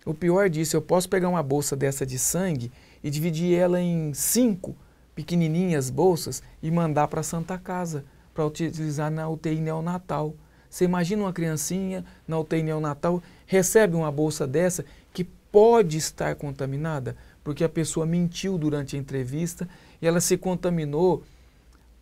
O pior disso, eu posso pegar uma bolsa dessa de sangue e dividir ela em 5 pequenininhas bolsas e mandar para a Santa Casa, para utilizar na UTI neonatal. Você imagina uma criancinha na UTI neonatal, recebe uma bolsa dessa que pode estar contaminada, porque a pessoa mentiu durante a entrevista e ela se contaminou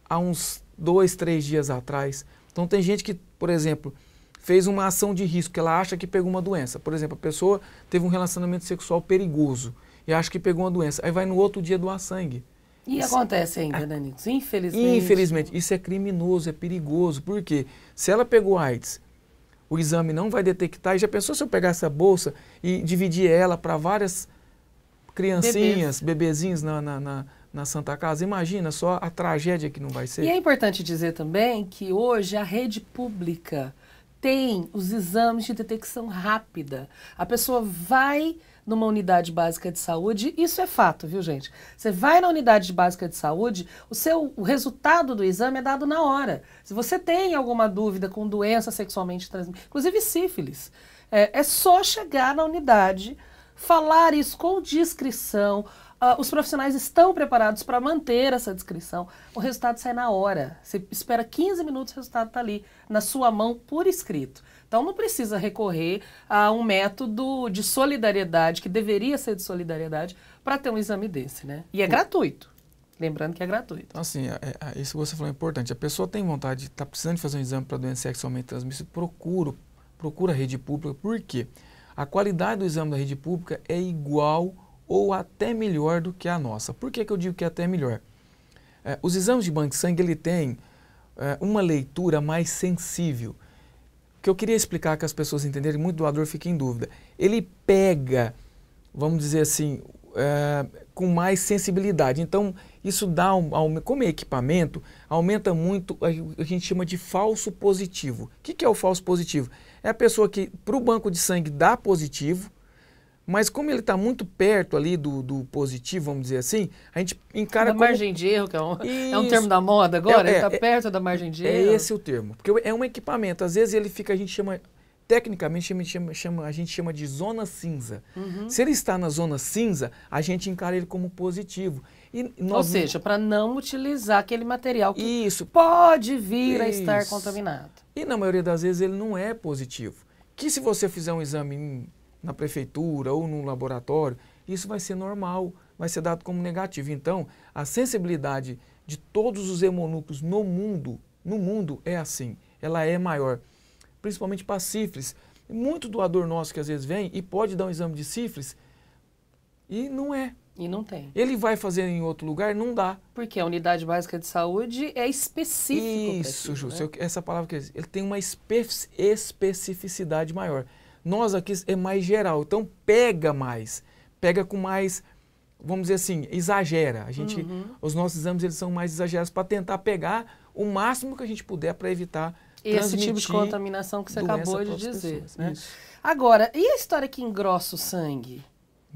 há uns 2, 3 dias atrás. Então tem gente que, por exemplo, fez uma ação de risco, que ela acha que pegou uma doença. Por exemplo, a pessoa teve um relacionamento sexual perigoso e acha que pegou uma doença. Aí vai no outro dia doar sangue. E acontece ainda, né, Nilson? Infelizmente. Infelizmente. Isso é criminoso, é perigoso. Por quê? Se ela pegou AIDS, o exame não vai detectar. E já pensou se eu pegar essa bolsa e dividir ela para várias criancinhas, bebezinhos na Santa Casa? Imagina só a tragédia que não vai ser. E é importante dizer também que hoje a rede pública tem os exames de detecção rápida. A pessoa vai numa unidade básica de saúde, isso é fato, viu, gente? Você vai na unidade básica de saúde, o resultado do exame é dado na hora. Se você tem alguma dúvida com doença sexualmente transmissível, inclusive sífilis, é só chegar na unidade, falar isso com discrição. Os profissionais estão preparados para manter essa discrição. O resultado sai na hora. Você espera 15 minutos, o resultado está ali, na sua mão, por escrito. Então não precisa recorrer a um método de solidariedade, que deveria ser de solidariedade, para ter um exame desse, né? E é gratuito. Lembrando que é gratuito. Então, assim, isso que você falou é importante. A pessoa tem vontade, está precisando de fazer um exame para doença sexualmente transmissível, procura a rede pública. Por quê? A qualidade do exame da rede pública é igual ou até melhor do que a nossa. Por que eu digo que é até melhor? Os exames de banco de sangue, ele tem uma leitura mais sensível. O que eu queria explicar, que as pessoas entenderem, muito doador fica em dúvida. Ele pega, vamos dizer assim, com mais sensibilidade. Então, isso dá, como é equipamento, aumenta muito, a gente chama de falso positivo. O que é o falso positivo? É a pessoa que, para o banco de sangue, dá positivo, mas como ele está muito perto ali do positivo, vamos dizer assim, a gente encara como... margem de erro, que é um termo da moda agora, ele está perto da margem de erro. É esse o termo, porque é um equipamento, às vezes ele fica, a gente chama, tecnicamente a gente chama de zona cinza. Uhum. Se ele está na zona cinza, a gente encara ele como positivo. Ou seja, para não utilizar aquele material que pode vir a estar contaminado. E na maioria das vezes ele não é positivo. Que se você fizer um exame na prefeitura ou no laboratório, isso vai ser normal, vai ser dado como negativo. Então, a sensibilidade de todos os hemonúcleos no mundo é assim, ela é maior, principalmente para sífilis. Muito doador nosso que às vezes vem e pode dar um exame de sífilis e não é. E não tem. Ele vai fazer em outro lugar, não dá. Porque a unidade básica de saúde é específica. Isso, Ju, né? Essa palavra que ele tem uma especificidade maior. Nós aqui é mais geral, então pega mais, pega com mais, vamos dizer assim, exagera. A gente, os nossos exames eles são mais exagerados para tentar pegar o máximo que a gente puder para evitar esse tipo de contaminação que você acabou de dizer. Né? Agora, e a história que engrossa o sangue?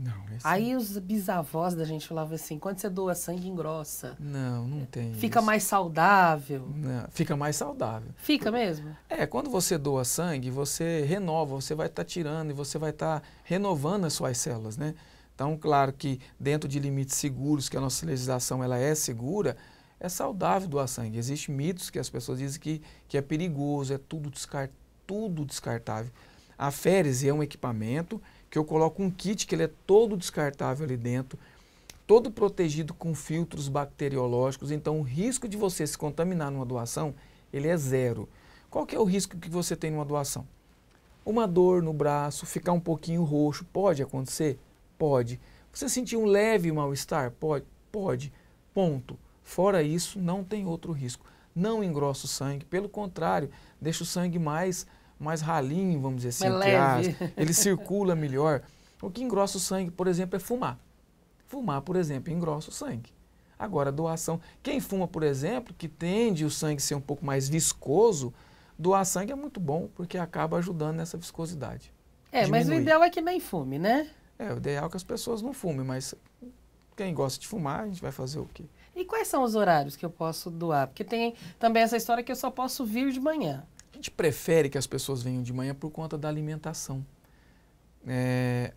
Não, aí os bisavós da gente falavam assim, quando você doa sangue, engrossa. Não tem Fica isso. mais saudável. Não, fica mais saudável. Fica mesmo? Quando você doa sangue, você renova, você vai estar tirando e você vai estar renovando as suas células, né? Então, claro que dentro de limites seguros, que a nossa legislação ela é segura, é saudável doar sangue. Existem mitos que as pessoas dizem que é perigoso, é tudo descartável. A férise é um equipamento que eu coloco um kit que ele é todo descartável ali dentro, todo protegido com filtros bacteriológicos, então o risco de você se contaminar numa doação, ele é zero. Qual que é o risco que você tem numa doação? Uma dor no braço, ficar um pouquinho roxo, pode acontecer? Pode. Você sentir um leve mal-estar? Pode. Ponto. Fora isso, não tem outro risco. Não engrossa o sangue, pelo contrário, deixa o sangue mais ralinho, vamos dizer assim, leve. Ele circula melhor. O que engrossa o sangue, por exemplo, é fumar. Fumar, por exemplo, engrossa o sangue. Agora, doação. Quem fuma, por exemplo, que tende o sangue ser um pouco mais viscoso, doar sangue é muito bom, porque acaba ajudando nessa viscosidade. Mas o ideal é que nem fume, né? O ideal é que as pessoas não fumem, mas quem gosta de fumar, a gente vai fazer o quê? E quais são os horários que eu posso doar? Porque tem também essa história que eu só posso vir de manhã. A gente prefere que as pessoas venham de manhã por conta da alimentação.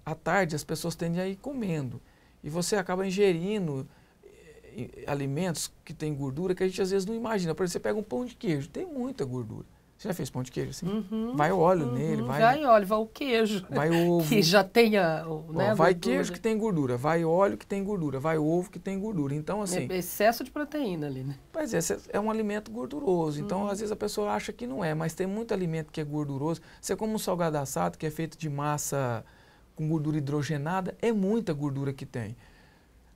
À tarde as pessoas tendem a ir comendo e você acaba ingerindo alimentos que têm gordura que a gente às vezes não imagina. Por exemplo, você pega um pão de queijo, tem muita gordura. Você já fez pão de queijo assim? Vai óleo nele, vai óleo, vai o queijo. Vai ovo. Que já tenha, né, vai gordura. queijo que tem gordura, vai óleo que tem gordura, vai ovo que tem gordura. Então, assim... excesso de proteína ali, né? Pois é um alimento gorduroso. Então, às vezes a pessoa acha que não é, mas tem muito alimento que é gorduroso. Você come um salgado assado, que é feito de massa com gordura hidrogenada, é muita gordura que tem.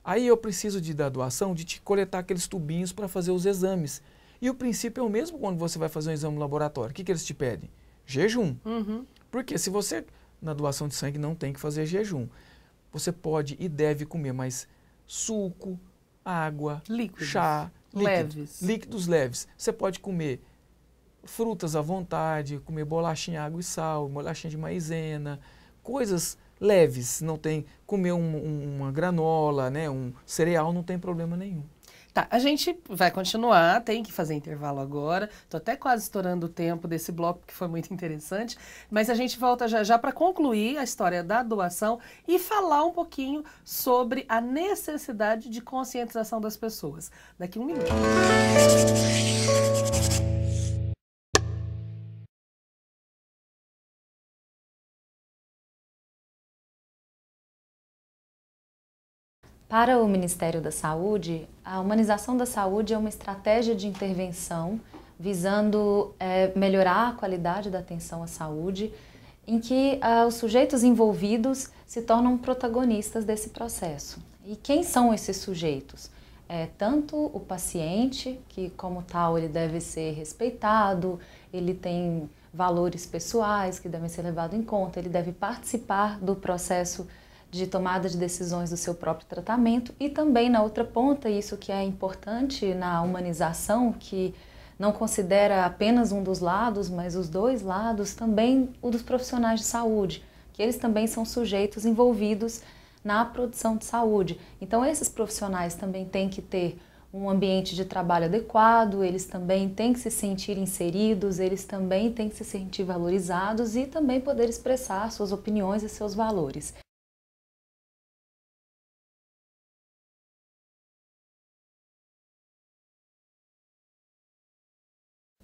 Aí eu preciso da doação de te coletar aqueles tubinhos para fazer os exames. E o princípio é o mesmo quando você vai fazer um exame no laboratório. O que eles te pedem? Jejum. Porque se você, na doação de sangue, não tem que fazer jejum. Você pode e deve comer mais suco, água, líquidos, chá, leves. Líquidos leves. Você pode comer frutas à vontade, comer bolachinha, água e sal, bolachinha de maizena, coisas leves. Não tem, comer uma granola, né, um cereal, não tem problema nenhum. Tá, a gente vai continuar, tem que fazer intervalo agora. Estou até quase estourando o tempo desse bloco, que foi muito interessante. Mas a gente volta já para concluir a história da doação e falar um pouquinho sobre a necessidade de conscientização das pessoas. Daqui a um minuto. Para o Ministério da Saúde, a humanização da saúde é uma estratégia de intervenção visando melhorar a qualidade da atenção à saúde, em que os sujeitos envolvidos se tornam protagonistas desse processo. E quem são esses sujeitos? Tanto o paciente, que como tal ele deve ser respeitado, ele tem valores pessoais que devem ser levados em conta, ele deve participar do processo de tomada de decisões do seu próprio tratamento, e também na outra ponta, isso que é importante na humanização, que não considera apenas um dos lados, mas os dois lados, também o dos profissionais de saúde, que eles também são sujeitos envolvidos na produção de saúde. Então esses profissionais também têm que ter um ambiente de trabalho adequado, eles também têm que se sentir inseridos, eles também têm que se sentir valorizados e também poder expressar suas opiniões e seus valores.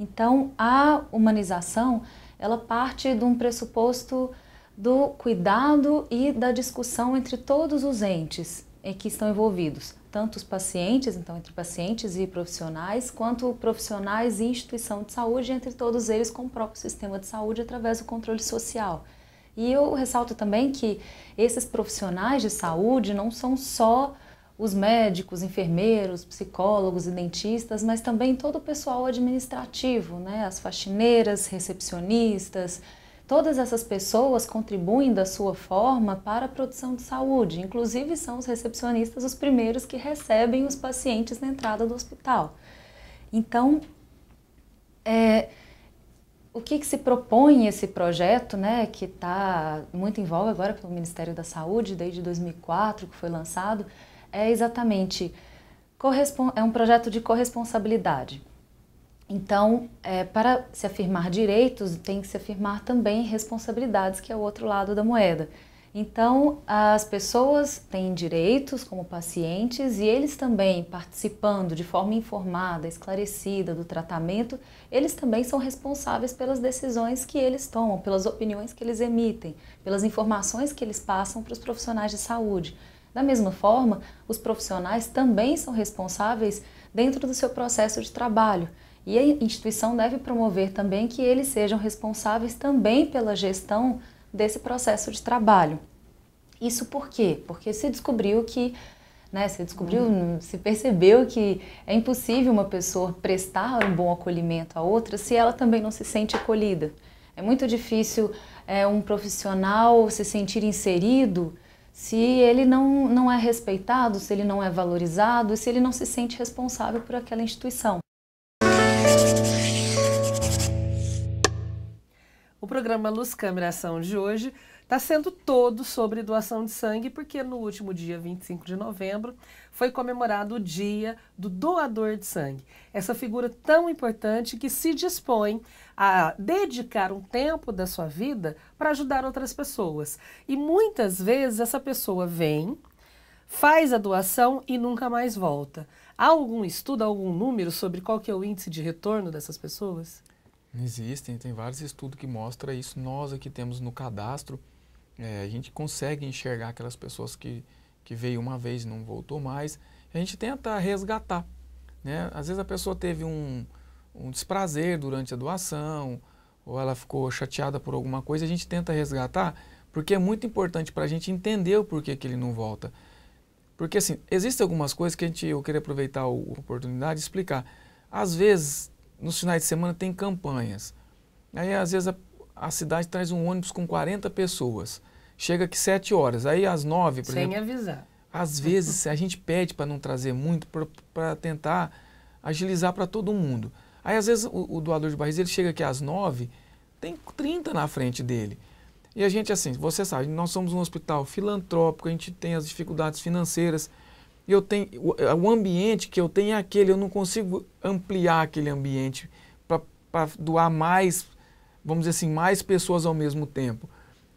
Então, a humanização, ela parte de um pressuposto do cuidado e da discussão entre todos os entes que estão envolvidos, tanto os pacientes, então entre pacientes e profissionais, quanto profissionais e instituição de saúde, entre todos eles com o próprio sistema de saúde através do controle social. E eu ressalto também que esses profissionais de saúde não são só os médicos, enfermeiros, psicólogos e dentistas, mas também todo o pessoal administrativo, né? As faxineiras, recepcionistas, todas essas pessoas contribuem da sua forma para a produção de saúde. Inclusive são os recepcionistas os primeiros que recebem os pacientes na entrada do hospital. Então, o que se propõe esse projeto, né, que está muito em voga agora pelo Ministério da Saúde, desde 2004 que foi lançado, é exatamente, é um projeto de corresponsabilidade. Então, para se afirmar direitos, tem que se afirmar também responsabilidades, que é o outro lado da moeda. Então, as pessoas têm direitos como pacientes e eles também, participando de forma informada, esclarecida do tratamento, eles também são responsáveis pelas decisões que eles tomam, pelas opiniões que eles emitem, pelas informações que eles passam para os profissionais de saúde. Da mesma forma, os profissionais também são responsáveis dentro do seu processo de trabalho. E a instituição deve promover também que eles sejam responsáveis também pela gestão desse processo de trabalho. Isso por quê? Porque se descobriu que, se percebeu que é impossível uma pessoa prestar um bom acolhimento a outra se ela também não se sente acolhida. É muito difícil um profissional se sentir inserido se ele não é respeitado, se ele não é valorizado, se ele não se sente responsável por aquela instituição. O programa Luz Câmera Ação de hoje está sendo todo sobre doação de sangue, porque no último dia 25 de novembro foi comemorado o Dia do Doador de Sangue. Essa figura tão importante que se dispõe a dedicar um tempo da sua vida para ajudar outras pessoas. E muitas vezes essa pessoa vem, faz a doação e nunca mais volta. Há algum estudo, algum número sobre qual que é o índice de retorno dessas pessoas? Existem, tem vários estudos que mostram isso. Nós aqui temos no cadastro, a gente consegue enxergar aquelas pessoas que veio uma vez e não voltou mais. A gente tenta resgatar, né? Às vezes a pessoa teve um desprazer durante a doação, ou ela ficou chateada por alguma coisa, a gente tenta resgatar, porque é muito importante para a gente entender o porquê que ele não volta. Porque assim, existem algumas coisas que eu queria aproveitar a oportunidade de explicar. Às vezes, nos finais de semana tem campanhas. Aí às vezes a cidade traz um ônibus com 40 pessoas. Chega aqui 7 horas, aí às 9, por exemplo. Sem avisar. Às vezes a gente pede para não trazer muito, para tentar agilizar para todo mundo. Aí às vezes o doador de barris, ele chega aqui às 9, tem 30 na frente dele. E a gente, assim, você sabe, nós somos um hospital filantrópico, a gente tem as dificuldades financeiras. E o ambiente que eu tenho é aquele, eu não consigo ampliar aquele ambiente para doar mais, vamos dizer assim, mais pessoas ao mesmo tempo.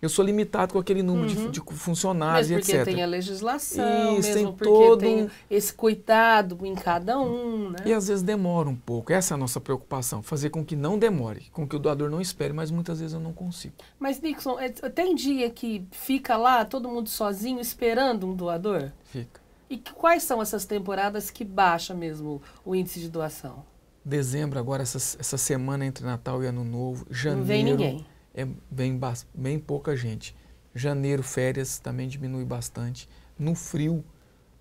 Eu sou limitado com aquele número de funcionários, mesmo porque etc. tem a legislação, isso, mesmo tem porque tem esse cuidado em cada um, né? E às vezes demora um pouco. Essa é a nossa preocupação, fazer com que não demore, com que o doador não espere, mas muitas vezes eu não consigo. Mas, Nixon, tem dia que fica lá todo mundo sozinho esperando um doador? Fica. E quais são essas temporadas que baixa mesmo o índice de doação? Dezembro, agora essa semana entre Natal e Ano Novo. Janeiro. Não vem ninguém. Bem pouca gente. Janeiro, férias, também diminui bastante. No frio,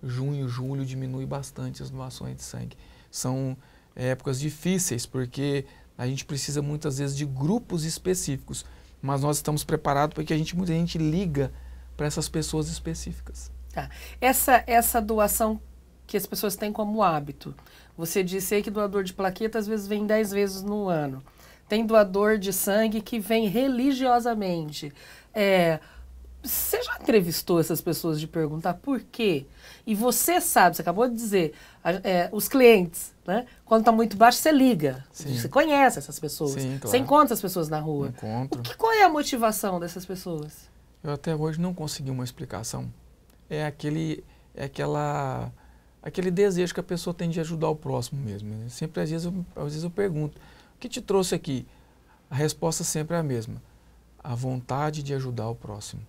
junho, julho, diminui bastante as doações de sangue. São épocas difíceis, porque a gente precisa muitas vezes de grupos específicos, mas nós estamos preparados porque muita gente liga para essas pessoas específicas. Tá. Essa doação que as pessoas têm como hábito, você disse aí que doador de plaqueta às vezes vem 10 vezes no ano. Tem doador de sangue que vem religiosamente. Você já entrevistou essas pessoas de perguntar por quê? E você sabe, você acabou de dizer, os clientes, né? Quando está muito baixo, você liga. Sim. Você conhece essas pessoas. Sim, claro. Você encontra as pessoas na rua. Encontro. Qual é a motivação dessas pessoas? Eu até hoje não consegui uma explicação. Aquele desejo que a pessoa tem de ajudar o próximo mesmo. Né? Sempre, às vezes eu pergunto, o que te trouxe aqui? A resposta sempre é a mesma. A vontade de ajudar o próximo.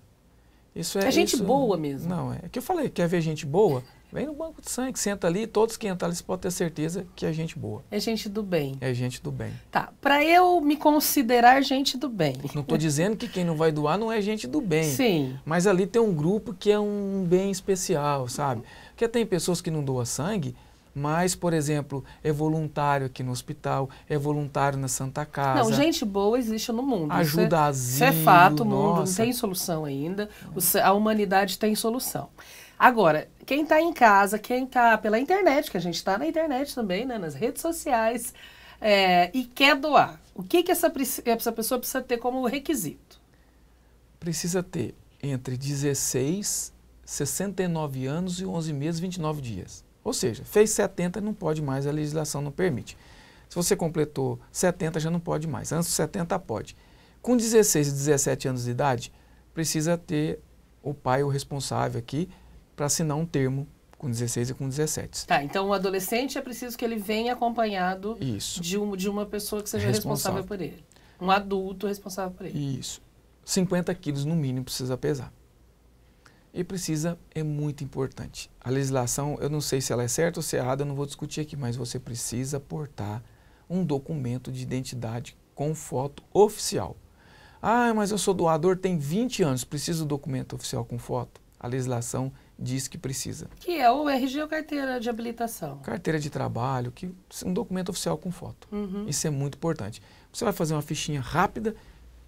Isso é gente boa mesmo. Não, é que eu falei, quer ver gente boa? Vem no banco de sangue, senta ali, todos que entram ali, você pode ter certeza que é gente boa. É gente do bem. É gente do bem. Tá, para eu me considerar gente do bem. Não estou dizendo que quem não vai doar não é gente do bem. Sim. Mas ali tem um grupo que é um bem especial, sabe? Porque tem pessoas que não doam sangue, mas, por exemplo, é voluntário aqui no hospital, é voluntário na Santa Casa. Não, gente boa existe no mundo. Ajuda asilo. Isso é fato, o mundo nossa. não tem solução ainda. A humanidade tem solução. Agora, quem está em casa, quem está pela internet, que a gente está na internet também, né, nas redes sociais, e quer doar, o que essa pessoa precisa ter como requisito? Precisa ter entre 16, 69 anos e 11 meses, 29 dias. Ou seja, fez 70 não pode mais, a legislação não permite. Se você completou 70 já não pode mais, antes dos 70 pode. Com 16 e 17 anos de idade, precisa ter o pai ou responsável aqui para assinar um termo com 16 e com 17. Tá, então o adolescente é preciso que ele venha acompanhado Isso. de uma pessoa que seja responsável por ele. Um adulto responsável por ele. Isso. 50 quilos no mínimo precisa pesar. E é muito importante. A legislação, eu não sei se ela é certa ou se é errada, eu não vou discutir aqui, mas você precisa portar um documento de identidade com foto oficial. Ah, mas eu sou doador, tem 20 anos, preciso do documento oficial com foto? A legislação diz que precisa. Que é o RG ou carteira de habilitação? Carteira de trabalho, um documento oficial com foto. Isso é muito importante. Você vai fazer uma fichinha rápida,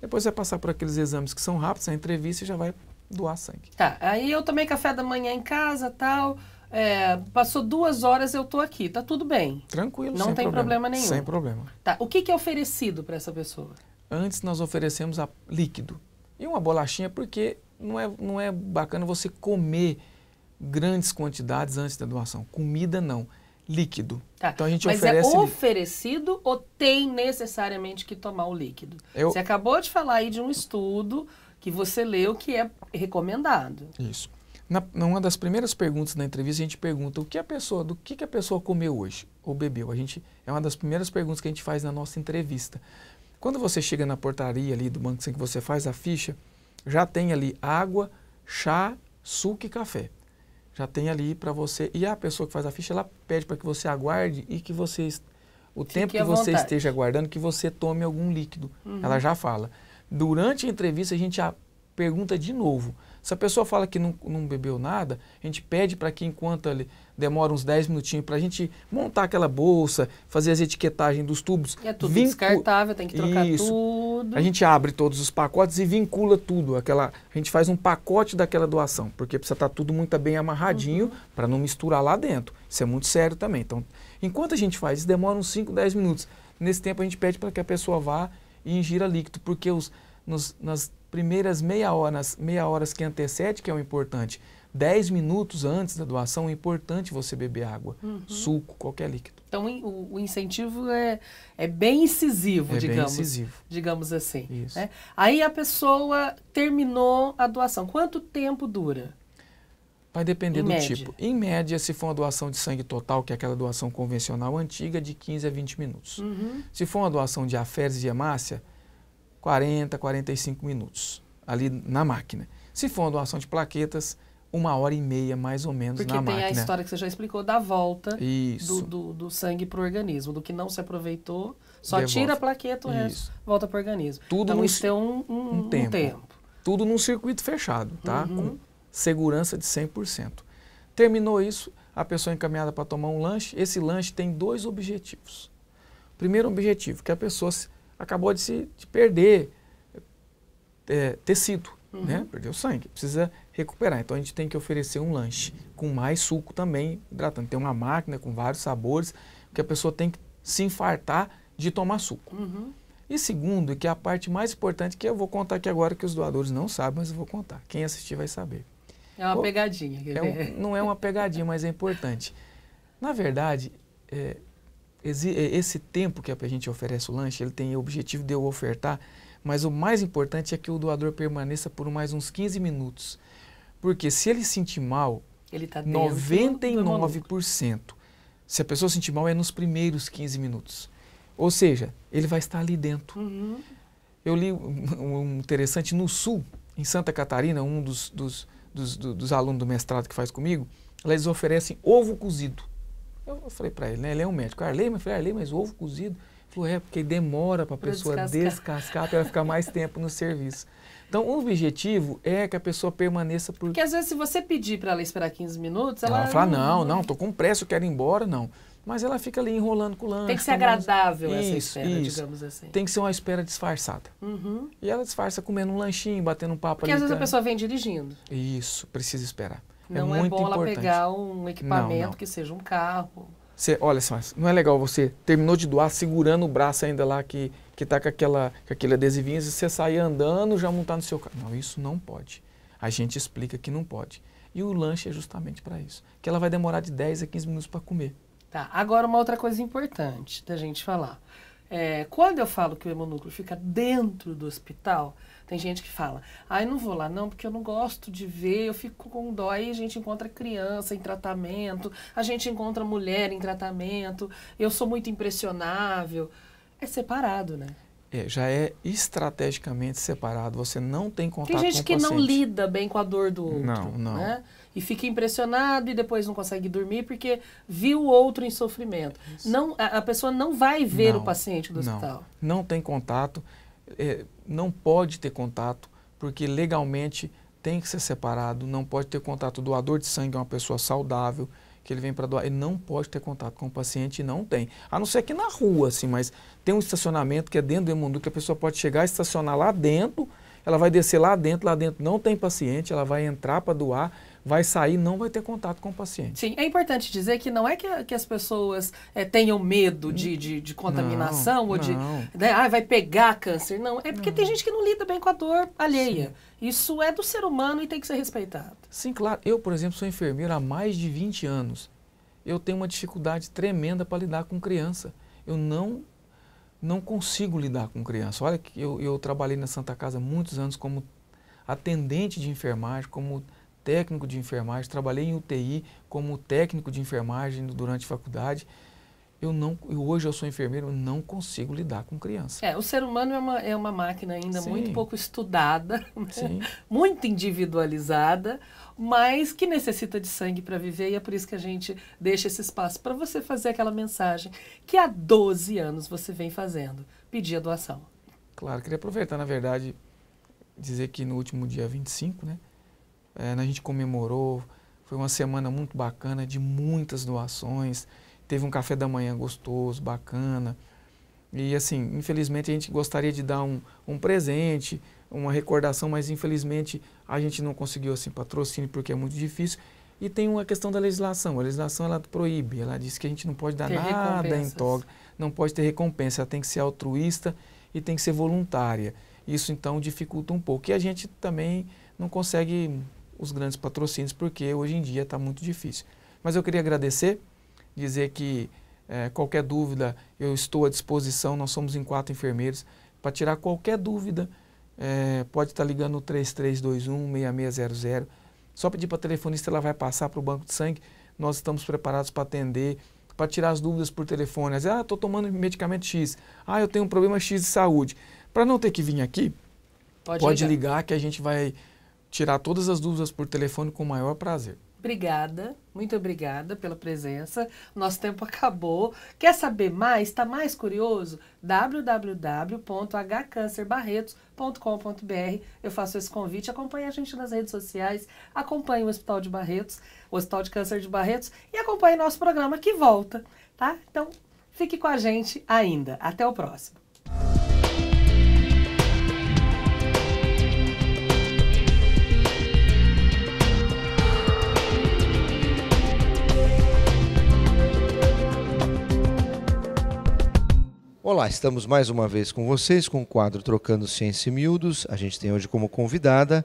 depois vai passar por aqueles exames que são rápidos, a entrevista e já vai doar sangue. Tá, aí eu tomei café da manhã em casa, tal, passou 2 horas, eu tô aqui, tá tudo bem. Tranquilo, não tem problema nenhum. Sem problema. Tá, o que é oferecido para essa pessoa? Antes nós oferecemos líquido. E uma bolachinha porque não é bacana você comer grandes quantidades antes da doação. Comida não, líquido. Tá. Então a gente Mas oferece... é oferecido ou tem necessariamente que tomar o líquido? Você acabou de falar aí de um estudo que você leu que é recomendado. Isso. Numa das primeiras perguntas na entrevista, a gente pergunta do que a pessoa comeu hoje ou bebeu. É uma das primeiras perguntas que a gente faz na nossa entrevista. Quando você chega na portaria ali do Banco de Sangue, que você faz a ficha, já tem ali água, chá, suco e café. Já tem ali para você. E a pessoa que faz a ficha, ela pede para que você aguarde e que você, o tempo que você esteja aguardando, que você tome algum líquido. Ela já fala. Durante a entrevista, a gente pergunta de novo. Se a pessoa fala que não bebeu nada, a gente pede para que enquanto demora uns 10 minutinhos para a gente montar aquela bolsa, fazer as etiquetagens dos tubos. É tudo descartável, tem que trocar tudo. A gente abre todos os pacotes e vincula tudo. A gente faz um pacote daquela doação, porque precisa estar tudo muito bem amarradinho para não misturar lá dentro. Isso é muito sério também. Então, enquanto a gente faz isso, demora uns 5, 10 minutos. Nesse tempo a gente pede para que a pessoa vá e ingira líquido, porque nas primeiras meia horas que antecede, que é o importante, 10 minutos antes da doação, é importante você beber água, suco, qualquer líquido. Então o incentivo é bem incisivo, digamos. Bem incisivo. Digamos assim. Isso. Né? Aí a pessoa terminou a doação. Quanto tempo dura? Vai depender do média. tipo. Em média, se for uma doação de sangue total, que é aquela doação convencional antiga, de 15 a 20 minutos. Se for uma doação de aféres e hemácia, 40, 45 minutos, ali na máquina. Se for uma doação de plaquetas, 1h30 mais ou menos na máquina. Porque tem a história que você já explicou da volta Isso. do sangue para o organismo, do que não se aproveitou, só Devolve. tira a plaqueta, o resto volta para o organismo. Tudo então isso tem um tempo. Tudo num circuito fechado, tá? Com segurança de 100%. Terminou isso, a pessoa é encaminhada para tomar um lanche. Esse lanche tem 2 objetivos. Primeiro objetivo, que a pessoa acabou de perder tecido, né? Perdeu sangue, precisa recuperar. Então a gente tem que oferecer um lanche com mais suco também hidratante. Tem uma máquina com vários sabores, que a pessoa tem que se infartar de tomar suco. E segundo, que é a parte mais importante, que eu vou contar aqui agora, que os doadores não sabem, mas eu vou contar. Quem assistir vai saber. É uma pegadinha. Não é uma pegadinha, mas é importante. Na verdade, esse tempo que a gente oferece o lanche, ele tem o objetivo de eu ofertar, mas o mais importante é que o doador permaneça por mais uns 15 minutos. Porque se ele sentir mal, ele tá 99%, se a pessoa sentir mal, é nos primeiros 15 minutos. Ou seja, ele vai estar ali dentro. Eu li um interessante no Sul, em Santa Catarina, um dos alunos do mestrado que faz comigo, eles oferecem ovo cozido. Eu falei para ele, né? Ele é um médico. Arley, mas ovo cozido? Ele falou, porque demora para a pessoa descascar para ela ficar mais tempo no serviço. Então, o objetivo é que a pessoa permaneça por... Porque às vezes se você pedir para ela esperar 15 minutos, ela fala, não, tô com pressa, eu quero ir embora, não. Mas ela fica ali enrolando com o lanche. Tem que ser agradável essa espera, digamos assim. Tem que ser uma espera disfarçada. E ela disfarça comendo um lanchinho, batendo um papo ali. Porque às vezes a pessoa vem dirigindo. Isso, precisa esperar. Não é bom ela pegar um equipamento que seja um carro. Olha só, não é legal você terminou de doar segurando o braço ainda lá que está com aquele adesivinho e você sair andando já montar no seu carro. Não, isso não pode. A gente explica que não pode. E o lanche é justamente para isso. Que ela vai demorar de 10 a 15 minutos para comer. Tá, agora uma outra coisa importante da gente falar. Quando eu falo que o hemonúcleo fica dentro do hospital, tem gente que fala, não vou lá não, porque eu não gosto de ver, eu fico com dó. Aí a gente encontra criança em tratamento, a gente encontra mulher em tratamento, eu sou muito impressionável. É separado, né? Já é estrategicamente separado, você não tem contato com o paciente. Tem gente que não lida bem com a dor do outro. Não. Né? E fica impressionado e depois não consegue dormir porque viu o outro em sofrimento. Não, a pessoa não vai ver o paciente do hospital. Não tem contato, não pode ter contato, porque legalmente tem que ser separado, não pode ter contato. O doador de sangue é uma pessoa saudável, que ele vem para doar, ele não pode ter contato com o paciente e não tem. A não ser que na rua, assim, mas tem um estacionamento que é dentro do hemonúcleo, que a pessoa pode chegar e estacionar lá dentro, ela vai descer lá dentro não tem paciente, ela vai entrar para doar, vai sair, não vai ter contato com o paciente. Sim, é importante dizer que não é que as pessoas tenham medo de contaminação não, ou de... não. Né, vai pegar câncer. Não, é porque tem gente que não lida bem com a dor alheia. Sim. Isso é do ser humano e tem que ser respeitado. Sim, claro. Eu, por exemplo, sou enfermeiro há mais de 20 anos. Eu tenho uma dificuldade tremenda para lidar com criança. Eu não consigo lidar com criança. Olha que eu trabalhei na Santa Casa muitos anos como atendente de enfermagem, como técnico de enfermagem, trabalhei em UTI como técnico de enfermagem durante a faculdade. Hoje eu sou enfermeiro, eu não consigo lidar com criança. O ser humano é uma máquina ainda Sim. muito pouco estudada, Sim. muito individualizada, mas que necessita de sangue para viver, e é por isso que a gente deixa esse espaço para você fazer aquela mensagem que há 12 anos você vem fazendo, pedir a doação. Claro, queria aproveitar, na verdade, dizer que no último dia 25, né, a gente comemorou, foi uma semana muito bacana, de muitas doações, teve um café da manhã gostoso, bacana, e assim, infelizmente a gente gostaria de dar um presente, uma recordação, mas infelizmente a gente não conseguiu assim patrocínio porque é muito difícil. E tem uma questão da legislação, a legislação ela proíbe, ela diz que a gente não pode dar nada em troca, não pode ter recompensa, ela tem que ser altruísta e tem que ser voluntária. Isso então dificulta um pouco, e a gente também não consegue os grandes patrocínios porque hoje em dia está muito difícil. Mas eu queria agradecer, dizer que qualquer dúvida eu estou à disposição, nós somos em 4 enfermeiros, para tirar qualquer dúvida, pode estar ligando no 3321-6600, só pedir para a telefonista, ela vai passar para o banco de sangue, nós estamos preparados para atender, para tirar as dúvidas por telefone. Às vezes, estou tomando medicamento X, eu tenho um problema X de saúde. Para não ter que vir aqui, pode ligar que a gente vai tirar todas as dúvidas por telefone com o maior prazer. Obrigada, muito obrigada pela presença. Nosso tempo acabou. Quer saber mais? Está mais curioso? www.hcancerbarretos.com.br. Eu faço esse convite. Acompanhe a gente nas redes sociais. Acompanhe o Hospital de Barretos, o Hospital de Câncer de Barretos, e acompanhe nosso programa que volta, tá? Então, fique com a gente ainda. Até o próximo. Olá, estamos mais uma vez com vocês com o quadro Trocando Ciência em Miúdos. A gente tem hoje como convidada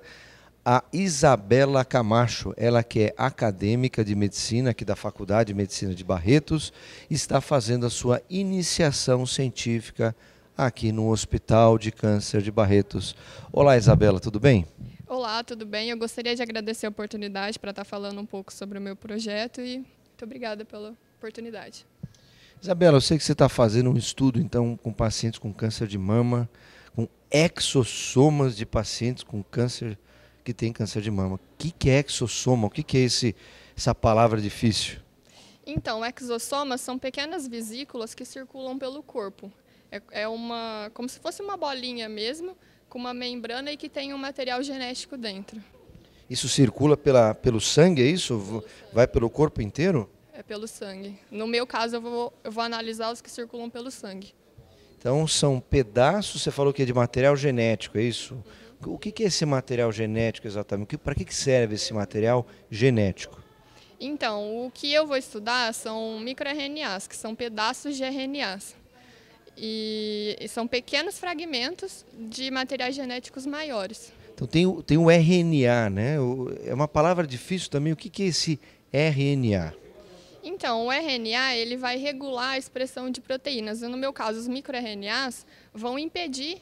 a Isabela Camacho, ela que é acadêmica de medicina aqui da Faculdade de Medicina de Barretos, está fazendo a sua iniciação científica aqui no Hospital de Câncer de Barretos. Olá, Isabela, tudo bem? Olá, tudo bem? Eu gostaria de agradecer a oportunidade para estar falando um pouco sobre o meu projeto e muito obrigada pela oportunidade. Isabela, eu sei que você está fazendo um estudo então com pacientes com câncer de mama, com exossomas de pacientes com câncer que tem câncer de mama. O que é exossoma? O que é essa palavra difícil? Então, exossomas são pequenas vesículas que circulam pelo corpo. Como se fosse uma bolinha mesmo, com uma membrana e que tem um material genético dentro. Isso circula pelo sangue, é isso? Vai pelo corpo inteiro? É pelo sangue. No meu caso, eu vou analisar os que circulam pelo sangue. Então, são pedaços, você falou que é de material genético, é isso? O que é esse material genético exatamente? Para que serve esse material genético? Então, o que eu vou estudar são microRNAs, que são pedaços de RNAs. E são pequenos fragmentos de materiais genéticos maiores. Então, tem o RNA, né? É uma palavra difícil também. O que é esse RNA? Então, o RNA ele vai regular a expressão de proteínas. No meu caso, os microRNAs vão impedir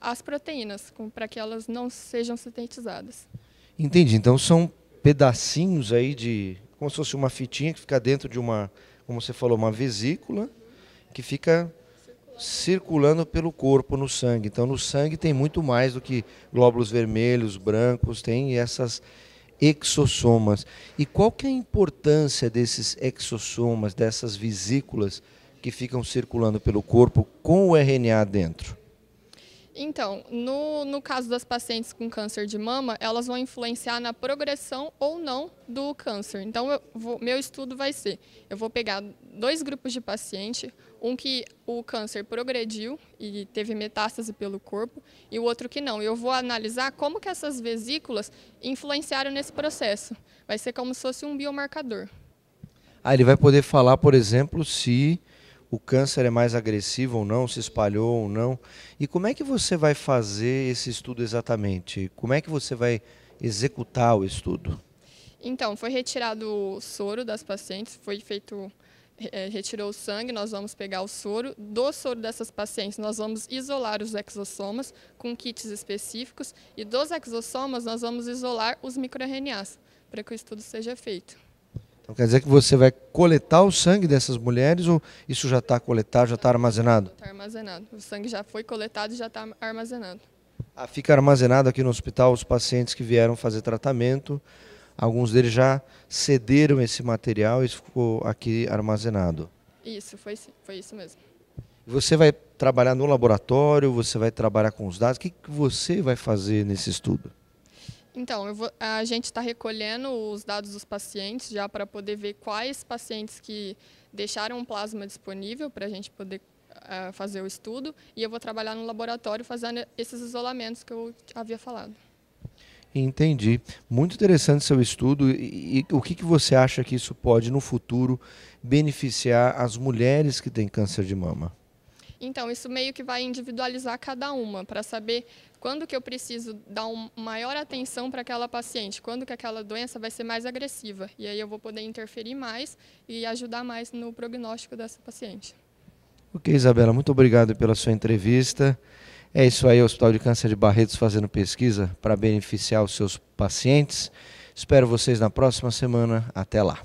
as proteínas para que elas não sejam sintetizadas. Entendi. Então, são pedacinhos aí como se fosse uma fitinha que fica dentro de uma, como você falou, uma vesícula que fica circulando pelo corpo no sangue. Então, no sangue tem muito mais do que glóbulos vermelhos, brancos, tem essas exossomas. E qual que é a importância desses exossomas, dessas vesículas que ficam circulando pelo corpo com o RNA dentro? Então, no caso das pacientes com câncer de mama, elas vão influenciar na progressão ou não do câncer. Então, meu estudo vai ser, eu vou pegar 2 grupos de paciente, um que o câncer progrediu e teve metástase pelo corpo, e o outro que não. Eu vou analisar como que essas vesículas influenciaram nesse processo. Vai ser como se fosse um biomarcador. Ele vai poder falar, por exemplo, se o câncer é mais agressivo ou não, se espalhou ou não. E como é que você vai fazer esse estudo exatamente? Como é que você vai executar o estudo? Então, foi retirado o soro das pacientes, retirou o sangue, nós vamos pegar o soro. Do soro dessas pacientes, nós vamos isolar os exossomas com kits específicos. E dos exossomas, nós vamos isolar os microRNAs, para que o estudo seja feito. Então quer dizer que você vai coletar o sangue dessas mulheres ou isso já está coletado, já está armazenado? Está armazenado. O sangue já foi coletado e já está armazenado. Fica armazenado aqui no hospital os pacientes que vieram fazer tratamento. Alguns deles já cederam esse material e isso ficou aqui armazenado. Isso, foi isso mesmo. Você vai trabalhar no laboratório, você vai trabalhar com os dados. O que você vai fazer nesse estudo? Então, a gente está recolhendo os dados dos pacientes já para poder ver quais pacientes que deixaram um plasma disponível para a gente poder fazer o estudo. E eu vou trabalhar no laboratório fazendo esses isolamentos que eu havia falado. Entendi. Muito interessante seu estudo. E o que você acha que isso pode, no futuro, beneficiar as mulheres que têm câncer de mama? Então, isso meio que vai individualizar cada uma, para saber quando que eu preciso dar maior atenção para aquela paciente, quando que aquela doença vai ser mais agressiva. E aí eu vou poder interferir mais e ajudar mais no prognóstico dessa paciente. Ok, Isabela, muito obrigado pela sua entrevista. É isso aí, o Hospital de Câncer de Barretos fazendo pesquisa para beneficiar os seus pacientes. Espero vocês na próxima semana. Até lá.